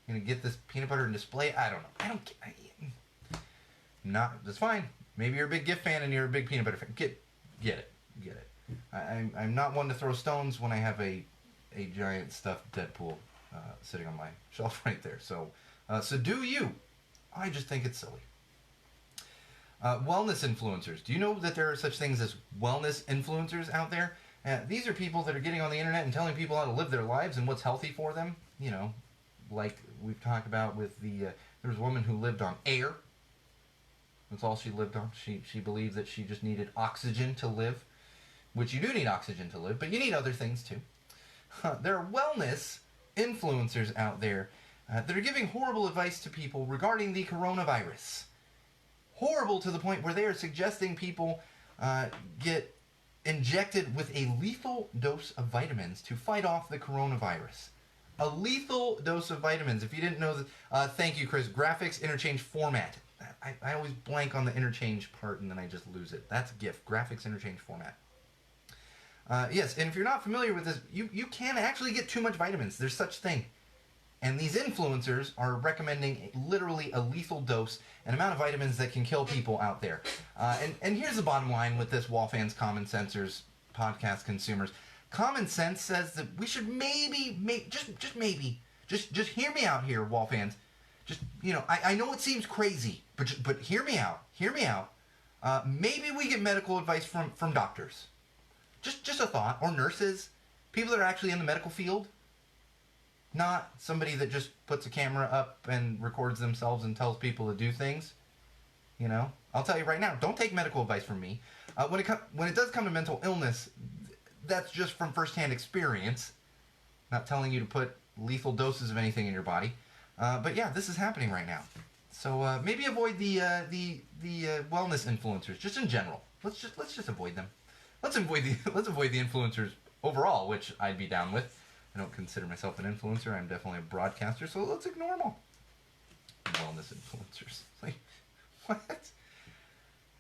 you're going to get this peanut butter and display. I don't know. That's fine. Maybe you're a big GIF fan and you're a big peanut butter fan. Get it. I'm not one to throw stones when I have a giant stuffed Deadpool sitting on my shelf right there. So do you? I just think it's silly. Wellness influencers. Do you know that there are such things as wellness influencers out there? These are people that are getting on the internet and telling people how to live their lives and what's healthy for them. You know, like we've talked about with there was a woman who lived on air. That's all she lived on. She believed that she just needed oxygen to live, which you do need oxygen to live, but you need other things too. There are wellness influencers out there that are giving horrible advice to people regarding the coronavirus. Horrible to the point where they are suggesting people get injected with a lethal dose of vitamins to fight off the coronavirus. A lethal dose of vitamins. If you didn't know that, thank you, Chris. Graphics interchange format. I always blank on the interchange part and then I just lose it. That's GIF, graphics interchange format. Yes, and if you're not familiar with this, you can actually get too much vitamins. There's such thing. And these influencers are recommending literally a lethal dose, an amount of vitamins that can kill people out there. And here's the bottom line with this Wall Fans, Common Sensors, podcast consumers. Common sense says that we should just hear me out here, Wall Fans. Just, I know it seems crazy, but hear me out. Maybe we get medical advice from doctors. Just a thought. Or nurses. People that are actually in the medical field. Not somebody that just puts a camera up and records themselves and tells people to do things. I'll tell you right now, don't take medical advice from me. When it does come to mental illness, that's just from firsthand experience. Not telling you to put lethal doses of anything in your body. But yeah, this is happening right now. So maybe avoid the wellness influencers just in general. Let's just avoid them. Let's avoid the influencers overall, which I'd be down with. I don't consider myself an influencer. I'm definitely a broadcaster. So let's ignore them all. Wellness influencers. Like, what?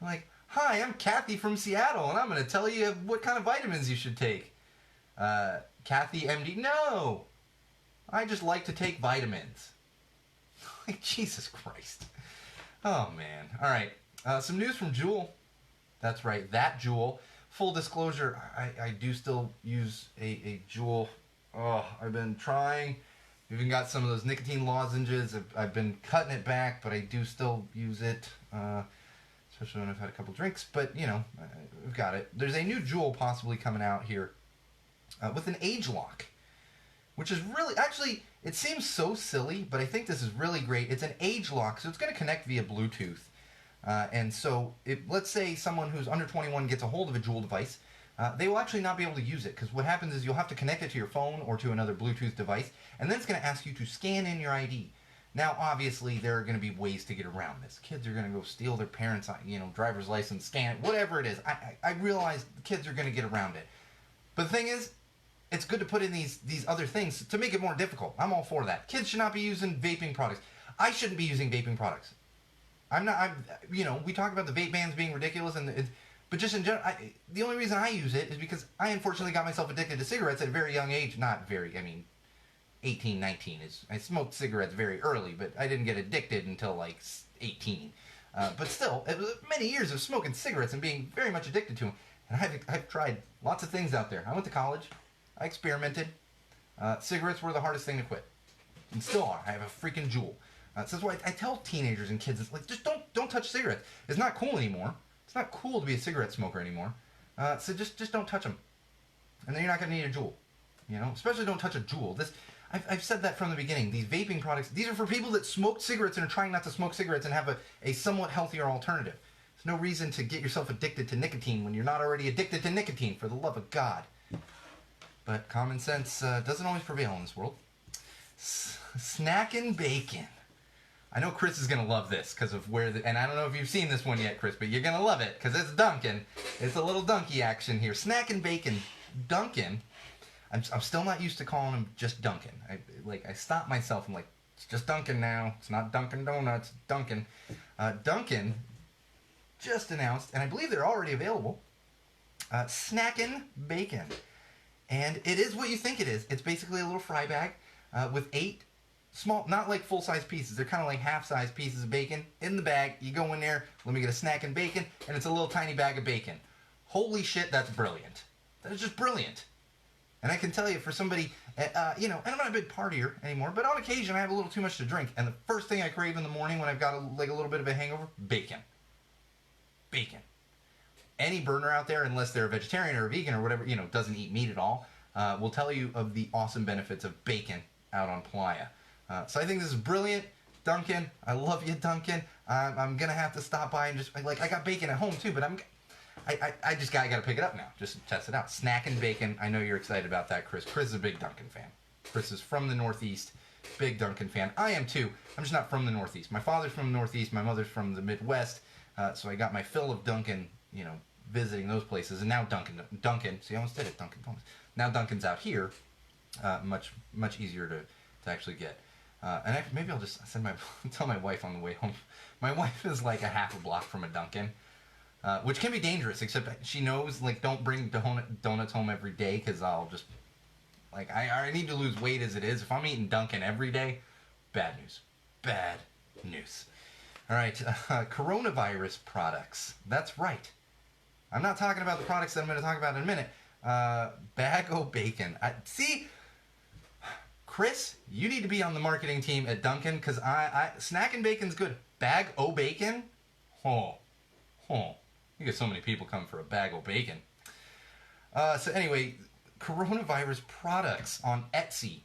Like, hi, I'm Kathy from Seattle, and I'm going to tell you what kind of vitamins you should take. Kathy MD, no. I just like to take vitamins. Like, Jesus Christ. Oh, man. All right. Some news from Juul. That's right, that Juul. Full disclosure, I do still use a Juul. Oh, I've been trying. Even got some of those nicotine lozenges. I've been cutting it back, but I do still use it, especially when I've had a couple drinks. But, we've got it. There's a new Juul possibly coming out here with an age lock, which is really, actually, it seems so silly, but I think this is really great. It's an age lock, so it's going to connect via Bluetooth. And so, let's say someone who's under 21 gets a hold of a Juul device, they will actually not be able to use it, because what happens is you'll have to connect it to your phone or to another Bluetooth device, and then it's going to ask you to scan in your ID. Now, obviously, there are going to be ways to get around this. Kids are going to go steal their parents' driver's license, scan it, whatever it is. I realize kids are going to get around it. But the thing is, it's good to put in these other things to make it more difficult. I'm all for that. Kids should not be using vaping products. I shouldn't be using vaping products. We talk about the vape bans being ridiculous, but just in general, the only reason I use it is because I unfortunately got myself addicted to cigarettes at a very young age. 18, 19. I smoked cigarettes very early, but I didn't get addicted until like 18. But still, it was many years of smoking cigarettes and being very much addicted to them. And I've tried lots of things out there. I went to college. I experimented. Cigarettes were the hardest thing to quit, and still are. I have a freaking Juul. So that's why I tell teenagers and kids, it's like, just don't touch cigarettes. It's not cool anymore. It's not cool to be a cigarette smoker anymore. So just don't touch them, and then you're not going to need a Juul. Especially don't touch a Juul. I've said that from the beginning. These vaping products, these are for people that smoke cigarettes and are trying not to smoke cigarettes and have a somewhat healthier alternative. There's no reason to get yourself addicted to nicotine when you're not already addicted to nicotine, for the love of God. But common sense doesn't always prevail in this world. Snackin' bacon. I know Chris is going to love this because of and I don't know if you've seen this one yet, Chris, but you're going to love it because it's Dunkin'. It's a little Dunky action here. Snackin' bacon. Dunkin'. I'm still not used to calling them just Dunkin'. I stopped myself. I'm like, it's just Dunkin' now. It's not Dunkin' Donuts. It's Dunkin'. Dunkin' just announced, and I believe they're already available, Snackin' Bacon. And it is what you think it is. It's basically a little fry bag with 8 small, not like full-size pieces. They're kind of like half-size pieces of bacon in the bag. You go in there, let me get a Snackin' Bacon, and it's a little tiny bag of bacon. Holy shit, that's brilliant. That is just brilliant. And I can tell you, for somebody, and I'm not a big partier anymore, but on occasion I have a little too much to drink. And the first thing I crave in the morning when I've got a little bit of a hangover, bacon. Bacon. Any burner out there, unless they're a vegetarian or a vegan or whatever, doesn't eat meat at all, will tell you of the awesome benefits of bacon out on Playa. So I think this is brilliant. Dunkin', I love you, Dunkin'. I'm going to have to stop by and just, I got bacon at home too, but I just got to pick it up now, just to test it out. Snackin' bacon. I know you're excited about that, Chris. Chris is a big Dunkin' fan. Chris is from the Northeast, big Dunkin' fan. I am too. I'm just not from the Northeast. My father's from the Northeast. My mother's from the Midwest. So I got my fill of Dunkin', visiting those places. And now Dunkin'. See, I almost did it, Dunkin' Donuts. Now Dunkin's out here, much easier to actually get. And maybe I'll just tell my wife on the way home. My wife is like a half a block from a Dunkin'. Which can be dangerous, except she knows, don't bring donuts home every day, because I'll just, I need to lose weight as it is. If I'm eating Dunkin' every day, bad news. Bad news. All right, coronavirus products. That's right. I'm not talking about the products that I'm going to talk about in a minute. Bag-o' bacon. See, Chris, you need to be on the marketing team at Dunkin', because Snackin' bacon's good. Bag-o' bacon? Oh. You get so many people coming for a bag of bacon. So anyway, coronavirus products on Etsy.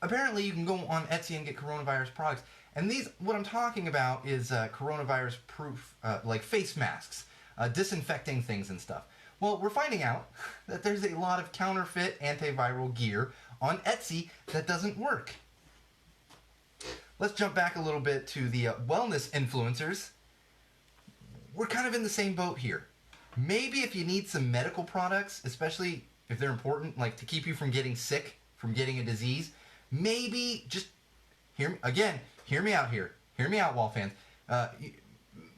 Apparently you can go on Etsy and get coronavirus products. And what I'm talking about is coronavirus proof, like face masks, disinfecting things and stuff. Well, we're finding out that there's a lot of counterfeit antiviral gear on Etsy that doesn't work. Let's jump back a little bit to the wellness influencers. We're kind of in the same boat here. Maybe if you need some medical products, especially if they're important, like to keep you from getting sick, from getting a disease, maybe just hear me out here. Hear me out, Wall fans.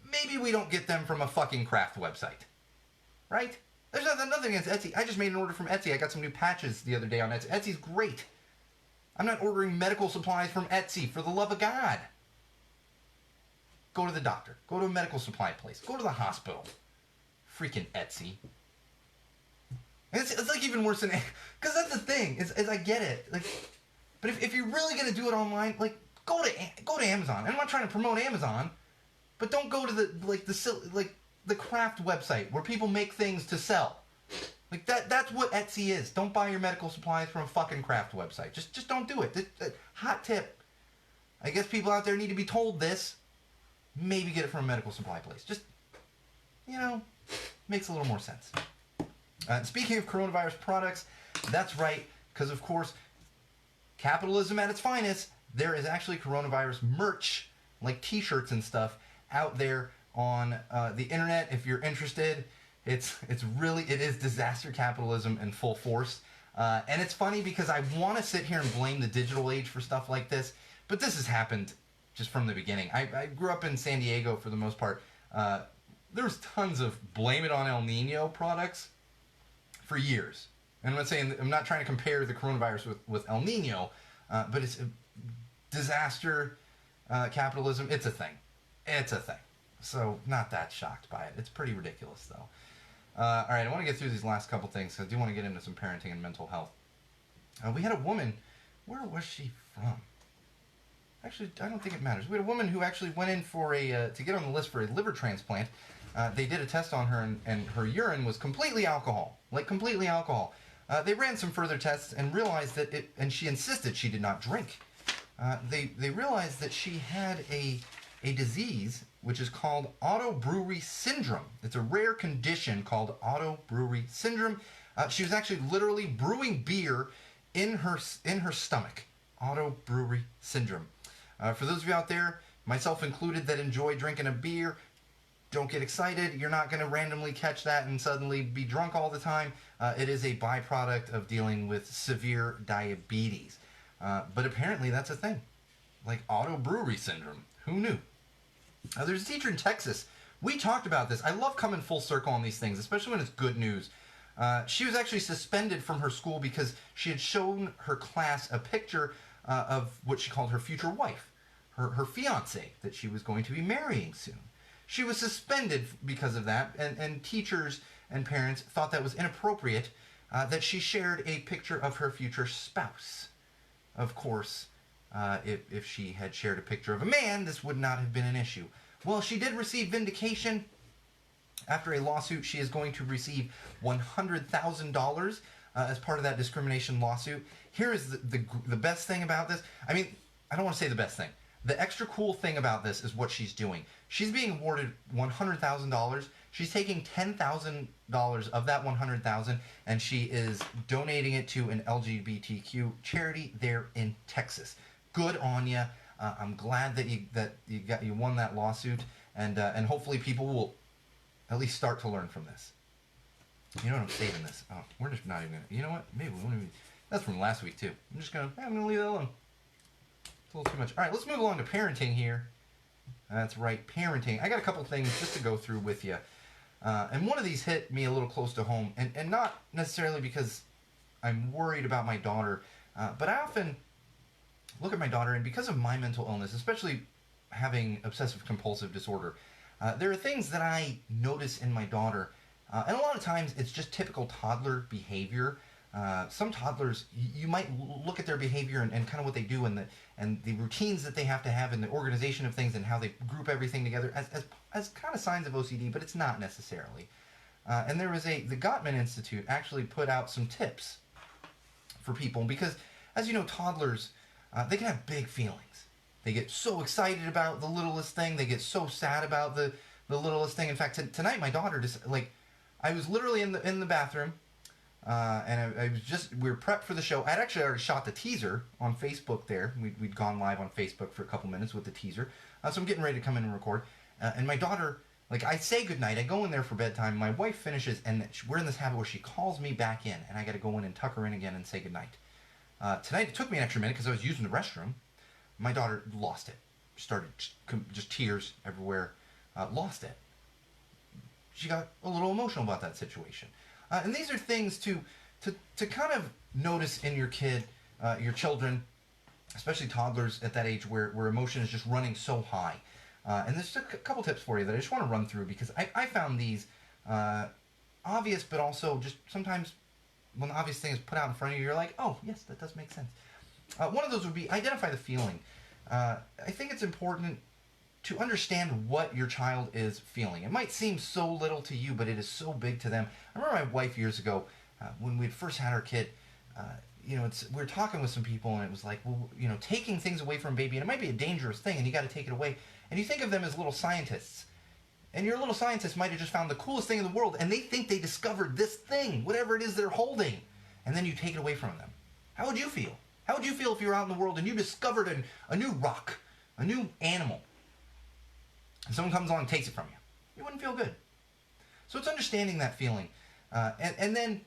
Maybe we don't get them from a fucking craft website. Right? There's nothing against Etsy. I just made an order from Etsy. I got some new patches the other day on Etsy. Etsy's great. I'm not ordering medical supplies from Etsy, for the love of God. Go to the doctor. Go to a medical supply place. Go to the hospital. Freaking Etsy. And it's like even worse than... Because that's the thing. Is I get it. But if you're really going to do it online, go to Amazon. And I'm not trying to promote Amazon. But don't go to the craft website where people make things to sell. That's what Etsy is. Don't buy your medical supplies from a fucking craft website. Just don't do it. Hot tip. I guess people out there need to be told this. maybe get it from a medical supply place. Just, makes a little more sense. Speaking of coronavirus products, that's right, because of course, capitalism at its finest, there is actually coronavirus merch, like t-shirts and stuff, out there on the internet. If you're interested, it is disaster capitalism in full force. And it's funny because I want to sit here and blame the digital age for stuff like this, but this has happened just from the beginning. I grew up in San Diego for the most part. There was tons of blame it on El Nino products for years. And I'm not trying to compare the coronavirus with El Nino, but it's disaster capitalism. It's a thing. So not that shocked by it. It's pretty ridiculous though. All right, I want to get through these last couple things because I do want to get into some parenting and mental health. We had a woman. Where was she from? Actually, I don't think it matters. We had a woman who actually went in for to get on the list for a liver transplant. They did a test on her, and her urine was completely alcohol. They ran some further tests and realized that and she insisted she did not drink. They realized that she had a disease which is called autobrewery syndrome. It's a rare condition called autobrewery syndrome. She was actually literally brewing beer in her stomach. Autobrewery syndrome. For those of you out there, myself included, that enjoy drinking a beer, don't get excited. You're not going to randomly catch that and suddenly be drunk all the time. It is a byproduct of dealing with severe diabetes. But apparently that's a thing. Like autobrewery syndrome. Who knew? There's a teacher in Texas. We talked about this. I love coming full circle on these things, especially when it's good news. She was actually suspended from her school because she had shown her class a picture of what she called her future wife, her fiance that she was going to be marrying soon. She was suspended because of that, and teachers and parents thought that was inappropriate, that she shared a picture of her future spouse. Of course, if she had shared a picture of a man, this would not have been an issue. Well, she did receive vindication. After a lawsuit, she is going to receive $100,000 as part of that discrimination lawsuit. Here is the best thing about this. I mean, I don't want to say the best thing. The extra cool thing about this is what she's doing. She's being awarded $100,000. She's taking $10,000 of that $100,000 and she is donating it to an LGBTQ charity there in Texas. Good on you. I'm glad that you won that lawsuit, and hopefully people will at least start to learn from this. You know what, I'm saving this. Oh, we're just not even gonna. You know what? Maybe we won't even. That's from last week too. I'm gonna leave that alone. It's a little too much. All right, let's move along to parenting here. That's right, parenting. I got a couple things just to go through with you. And one of these hit me a little close to home, and not necessarily because I'm worried about my daughter, but I often look at my daughter, and because of my mental illness, especially having obsessive compulsive disorder, there are things that I notice in my daughter, and a lot of times it's just typical toddler behavior. Some toddlers, you might look at their behavior and kind of what they do and the routines that they have to have and the organization of things and how they group everything together as kind of signs of OCD, but it's not necessarily. And there was the Gottman Institute actually put out some tips for people because, as you know, toddlers, they can have big feelings. They get so excited about the littlest thing. They get so sad about the littlest thing. In fact, tonight my daughter just, I was literally in the bathroom, and we were prepped for the show. I'd actually already shot the teaser on Facebook there. We'd gone live on Facebook for a couple minutes with the teaser. So I'm getting ready to come in and record. And my daughter, I say goodnight. I go in there for bedtime. My wife finishes, and we're in this habit where she calls me back in, and I got to go in and tuck her in again and say goodnight. Tonight it took me an extra minute because I was using the restroom. My daughter lost it. Started just tears everywhere. Lost it. She got a little emotional about that situation. And these are things to kind of notice in your kid, your children, especially toddlers at that age where emotion is just running so high. And there's a couple tips for you that I just want to run through because I found these obvious, but also just sometimes when the obvious thing is put out in front of you, you're like, oh, yes, that does make sense. One of those would be identify the feeling. I think it's important to understand what your child is feeling. It might seem so little to you, but it is so big to them. I remember my wife years ago, when we first had our kid, we're talking with some people, and it was like, well, taking things away from a baby, and it might be a dangerous thing, and you got to take it away. And you think of them as little scientists. And your little scientist might have just found the coolest thing in the world, and they think they discovered this thing, whatever it is they're holding. And then you take it away from them. How would you feel? How would you feel if you were out in the world and you discovered a new rock, a new animal, and someone comes along and takes it from you? You wouldn't feel good. So it's understanding that feeling, and then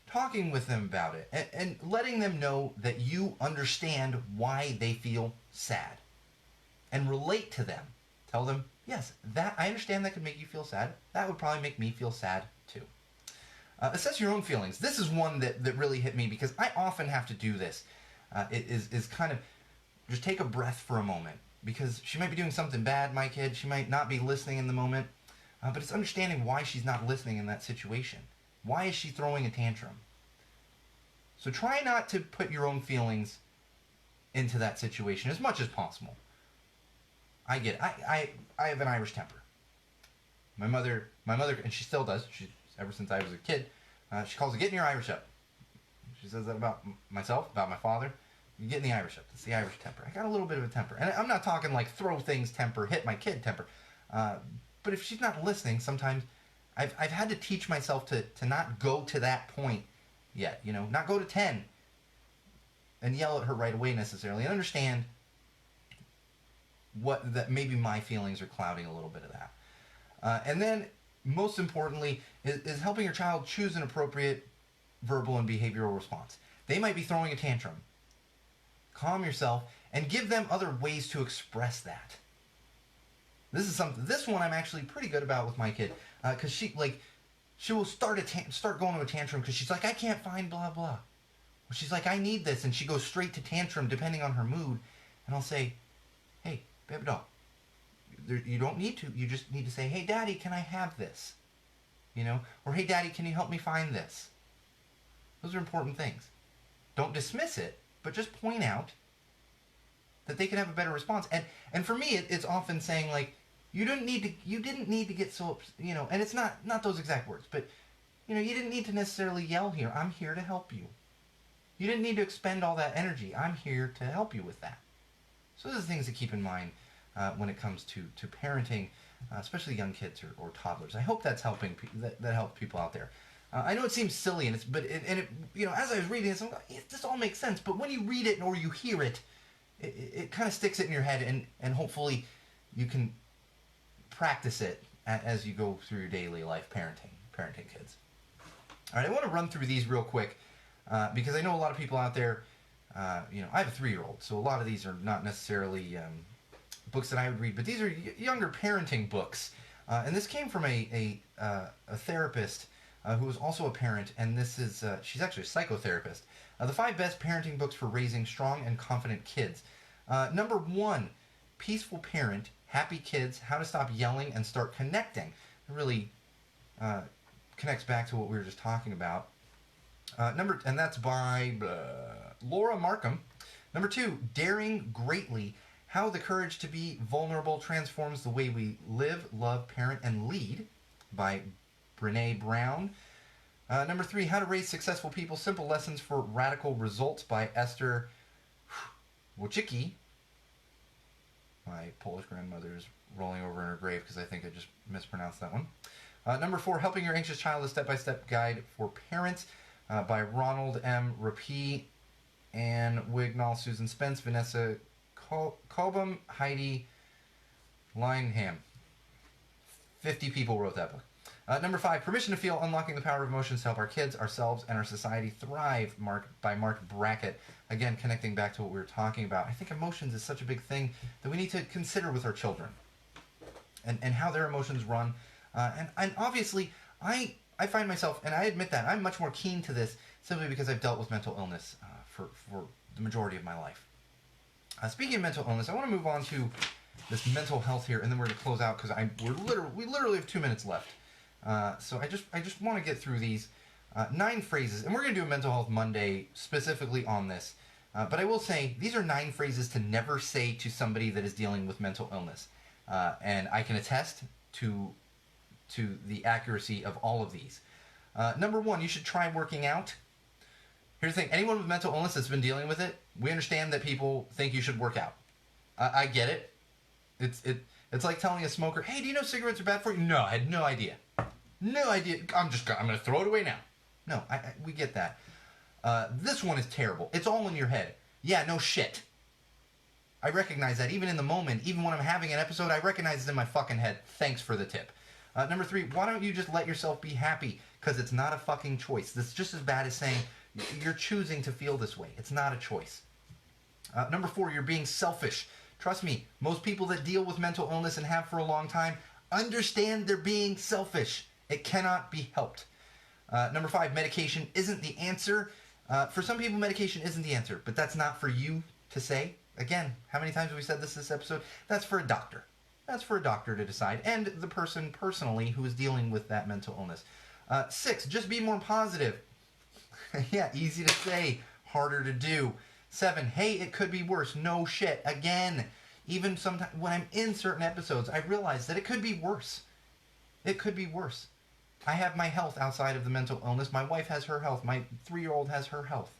talking with them about it, and letting them know that you understand why they feel sad, and relate to them. Tell them, yes, that I understand that could make you feel sad. That would probably make me feel sad too. Assess your own feelings. This is one that really hit me, because I often have to do this. It is kind of just take a breath for a moment, because she might be doing something bad, my kid. She might not be listening in the moment, but it's understanding why she's not listening in that situation. Why is she throwing a tantrum? So try not to put your own feelings into that situation as much as possible. I get it. I have an Irish temper. My mother, and she still does. Ever since I was a kid, she calls it getting your Irish up. She says that about myself, about my father. You're getting the Irish up. It's the Irish temper. I got a little bit of a temper, and I'm not talking like throw things temper, hit my kid temper. But if she's not listening, sometimes I've had to teach myself to not go to that point yet. Not go to 10 and yell at her right away necessarily, and understand that maybe my feelings are clouding a little bit of that. And then, most importantly, is helping your child choose an appropriate verbal and behavioral response. They might be throwing a tantrum. Calm yourself and give them other ways to express that. This one I'm actually pretty good about with my kid, because she will start going to a tantrum because she's like, I can't find blah blah. Well, she's like, I need this, and she goes straight to tantrum depending on her mood, and I'll say, hey, baby doll, you don't need to. You just need to say, hey, Daddy, can I have this? Or hey, Daddy, can you help me find this? Those are important things. Don't dismiss it, but just point out that they can have a better response. And for me, it's often saying like, you didn't need to get so, and it's not those exact words, but you didn't need to necessarily yell here. I'm here to help you. You didn't need to expend all that energy. I'm here to help you with that. So those are things to keep in mind when it comes to parenting, especially young kids or toddlers. I hope that's helping. That helps people out there. I know it seems silly, as I was reading this, I'm like, this all makes sense. But when you read it or you hear it, it kind of sticks it in your head, and hopefully you can practice it as you go through your daily life parenting kids. All right, I want to run through these real quick because I know a lot of people out there. I have a 3-year-old, so a lot of these are not necessarily books that I would read, but these are younger parenting books. And this came from a therapist who was also a parent, and this is she's actually a psychotherapist. The 5 best parenting books for raising strong and confident kids. Number 1, Peaceful Parent, Happy Kids, How to Stop Yelling and Start Connecting. It really connects back to what we were just talking about. And that's by Laura Markham. Number 2, Daring Greatly, How the Courage to Be Vulnerable Transforms the Way We Live, Love, Parent, and Lead, by Brene Brown. Number 3, How to Raise Successful People, Simple Lessons for Radical Results, by Esther Wojcicki. My Polish grandmother is rolling over in her grave because I think I just mispronounced that one. Number 4, Helping Your Anxious Child, A Step-by-Step Guide for Parents, by Ronald M. Rapie, Anne Wignall, Susan Spence, Vanessa Cobham, Heidi Lineham. 50 people wrote that book. Number 5, Permission to Feel, Unlocking the Power of Emotions to Help Our Kids, Ourselves, and Our Society Thrive, by Mark Brackett. Again, connecting back to what we were talking about. I think emotions is such a big thing that we need to consider with our children and how their emotions run. And obviously, I find myself, and I admit that, I'm much more keen to this simply because I've dealt with mental illness for the majority of my life. Speaking of mental illness, I want to move on to this mental health here, and then we're going to close out because we literally have 2 minutes left. So I just want to get through these 9 phrases, and we're going to do a Mental Health Monday specifically on this. But I will say, these are 9 phrases to never say to somebody that is dealing with mental illness. And I can attest to the accuracy of all of these. Number 1, you should try working out. Here's the thing. Anyone with mental illness that's been dealing with it, we understand that people think you should work out. I get it. It's like telling a smoker, hey, do you know cigarettes are bad for you? No, I had no idea. No idea. I'm going to throw it away now. No, we get that. This one is terrible. It's all in your head. Yeah, no shit. I recognize that even in the moment, even when I'm having an episode, I recognize it in my fucking head. Thanks for the tip. Number 3, why don't you just let yourself be happy? Because it's not a fucking choice. That's just as bad as saying you're choosing to feel this way. It's not a choice. Number 4, you're being selfish. Trust me, most people that deal with mental illness and have for a long time understand they're being selfish. It cannot be helped. Number 5, medication isn't the answer. For some people, medication isn't the answer, but that's not for you to say. Again, how many times have we said this episode? That's for a doctor. That's for a doctor to decide, and the person personally who is dealing with that mental illness. 6, just be more positive. Yeah, easy to say, harder to do. 7, hey, it could be worse. No shit. Again, even sometimes when I'm in certain episodes, I realize that it could be worse. It could be worse. I have my health outside of the mental illness. My wife has her health. My 3-year-old has her health.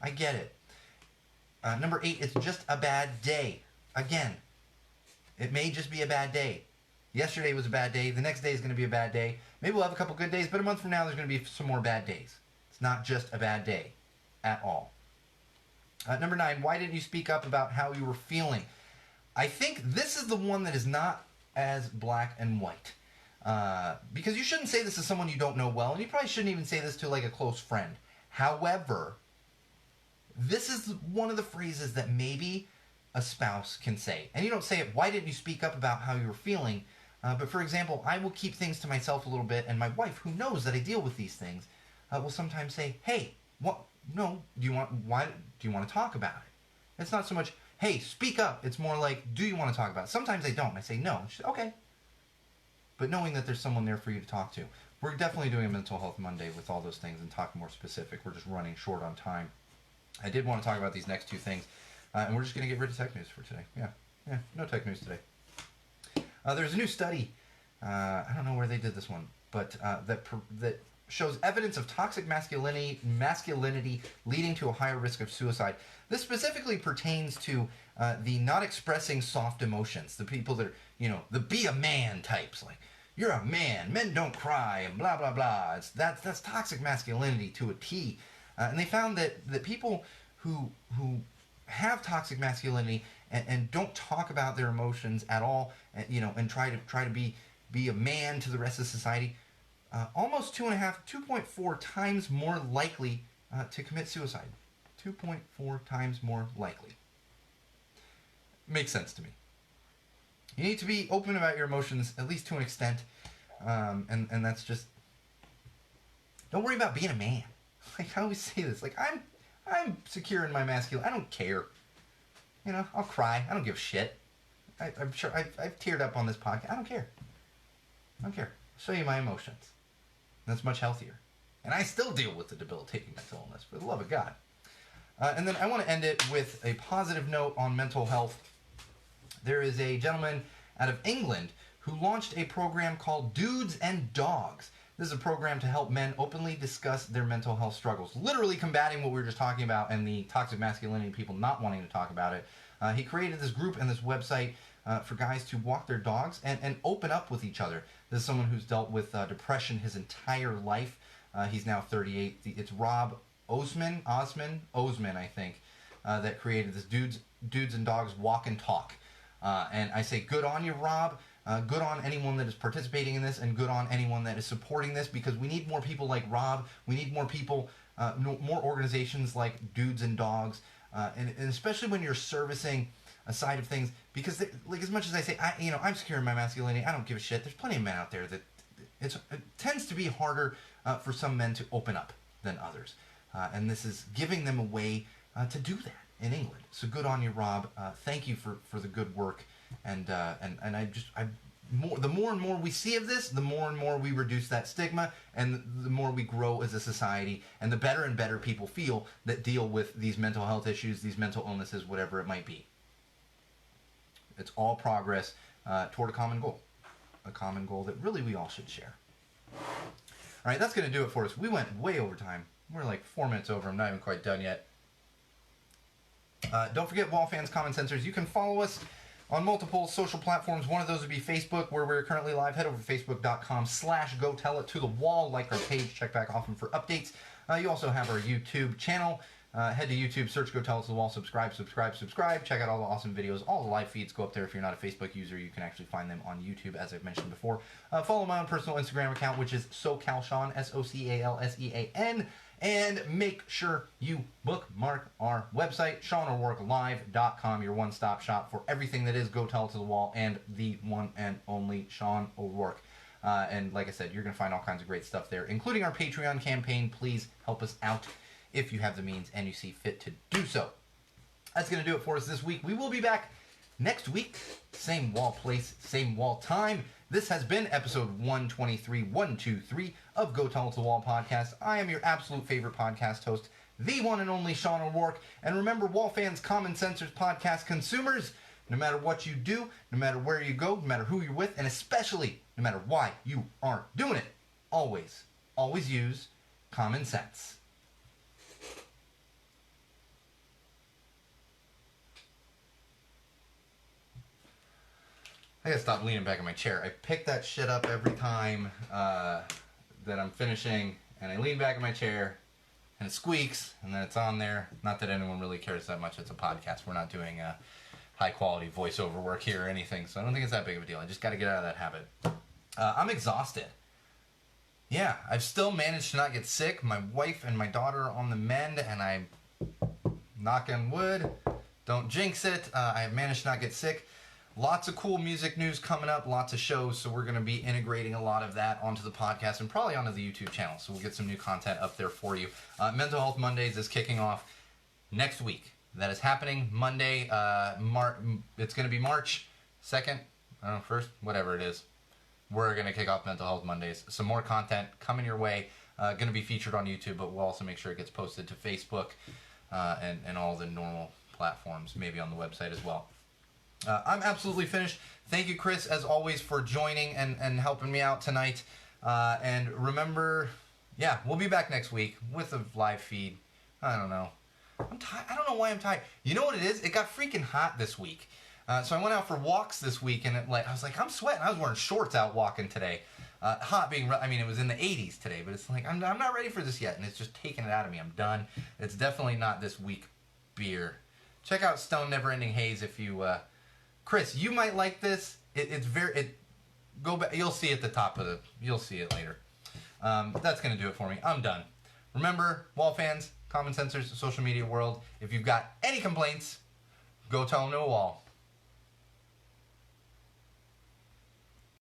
I get it. Number 8, it's just a bad day. Again, it may just be a bad day. Yesterday was a bad day. The next day is going to be a bad day. Maybe we'll have a couple good days, but a month from now there's going to be some more bad days. It's not just a bad day at all. Number 9, why didn't you speak up about how you were feeling? I think this is the one that is not as black and white. Because you shouldn't say this to someone you don't know well, and you probably shouldn't even say this to like a close friend. However, this is one of the phrases that maybe a spouse can say. And you don't say it, why didn't you speak up about how you were feeling? But for example, I will keep things to myself a little bit, and my wife, who knows that I deal with these things, will sometimes say, hey, what? No, do you want to talk about it? It's not so much, hey, speak up. It's more like, do you want to talk about it? Sometimes I don't. I say no. She says, okay. But knowing that there's someone there for you to talk to. We're definitely doing a Mental Health Monday with all those things and talk more specific. We're just running short on time. I did want to talk about these next 2 things, and we're just going to get rid of tech news for today. Yeah, no tech news today. There's a new study. I don't know where they did this one, but that shows evidence of toxic masculinity leading to a higher risk of suicide. This specifically pertains to the not expressing soft emotions, the people that are, the be a man types, like, you're a man, men don't cry, and blah, blah, blah. That's toxic masculinity to a T. And they found that people who have toxic masculinity and don't talk about their emotions at all, and try to be a man to the rest of society, almost 2.4 times more likely to commit suicide. 2.4 times more likely. Makes sense to me. You need to be open about your emotions, at least to an extent, and that's just, don't worry about being a man. Like, I always say this, like, I'm secure in my masculine. I don't care. I'll cry. I don't give a shit. I'm sure I've teared up on this podcast. I don't care. I'll show you my emotions. That's much healthier. And I still deal with the debilitating mental illness, for the love of God. And then I want to end it with a positive note on mental health. There is a gentleman out of England who launched a program called Dudes and Dogs. This is a program to help men openly discuss their mental health struggles, literally combating what we were just talking about and the toxic masculinity, people not wanting to talk about it. He created this group and this website for guys to walk their dogs and open up with each other. This is someone who's dealt with depression his entire life. He's now 38. It's Rob Osman, I think, that created this Dudes and Dogs Walk and Talk. And I say good on you, Rob. Good on anyone that is participating in this, and good on anyone that is supporting this, because we need more people like Rob. We need more people, more organizations like Dudes and Dogs, and especially when you're servicing a side of things, because like, as much as I say, I'm secure in my masculinity, I don't give a shit. There's plenty of men out there that it tends to be harder for some men to open up than others, and this is giving them a way to do that in England. So good on you, Rob. Thank you for the good work. And the more and more we see of this, the more and more we reduce that stigma, and the more we grow as a society, and the better and better people feel that deal with these mental health issues, these mental illnesses, whatever it might be. It's all progress toward a common goal that really we all should share. All right, that's going to do it for us. We went way over time. We're like 4 minutes over. I'm not even quite done yet. Don't forget, Wall Fans, Common Sensors. You can follow us on multiple social platforms. One of those would be Facebook, where we're currently live. Head over to facebook.com/Go Tell It to the Wall. Like our page. Check back often for updates. You also have our YouTube channel. Head to YouTube, search Go Tell It to the Wall, subscribe. Check out all the awesome videos. All the live feeds go up there. If you're not a Facebook user, you can actually find them on YouTube, as I've mentioned before. Follow my own personal Instagram account, which is SoCalSean, SoCalSean. And make sure you bookmark our website, SeanO'RourkeLive.com, your one-stop shop for everything that is Go Tell It to the Wall and the one and only Sean O'Rourke. And like I said, you're going to find all kinds of great stuff there, including our Patreon campaign. Please help us out if you have the means and you see fit to do so. That's going to do it for us this week. We will be back next week. Same wall place, same wall time. This has been episode 123 of Go Tell It to the Wall podcast. I am your absolute favorite podcast host, the one and only Sean O'Rourke. And remember, Wall Fans, Common Sensors podcast consumers, no matter what you do, no matter where you go, no matter who you're with, and especially no matter why you are doing it, always use common sense. I gotta stop leaning back in my chair. I pick that shit up every time that I'm finishing, and I lean back in my chair, and it squeaks, and then it's on there. Not that anyone really cares that much. It's a podcast. We're not doing high-quality voiceover work here or anything, so I don't think it's that big of a deal. I just gotta get out of that habit. I'm exhausted. Yeah, I've still managed to not get sick. My wife and my daughter are on the mend, and I'm knocking wood. Don't jinx it. I have managed to not get sick. Lots of cool music news coming up, lots of shows, so we're going to be integrating a lot of that onto the podcast and probably onto the YouTube channel, so we'll get some new content up there for you. Mental Health Mondays is kicking off next week. That is happening Monday. It's going to be March 2nd, 1st, whatever it is. We're going to kick off Mental Health Mondays. Some more content coming your way, going to be featured on YouTube, but we'll also make sure it gets posted to Facebook and all the normal platforms, maybe on the website as well. I'm absolutely finished. Thank you, Chris, as always, for joining and helping me out tonight. And remember, yeah, we'll be back next week with a live feed. I don't know. I'm tired. I don't know why I'm tired. You know what it is? It got freaking hot this week. So I went out for walks this week, and I was like, I'm sweating. I was wearing shorts out walking today. Hot being, it was in the 80s today, but it's like, I'm not ready for this yet, and it's just taking it out of me. I'm done. It's definitely not this weak beer. Check out Stone Neverending Haze if you... Chris, you might like this. Go back. You'll see at the top of you'll see it later. That's going to do it for me. I'm done. Remember, Wall Fans, Common Sensors, social media world, if you've got any complaints, go tell them to a wall.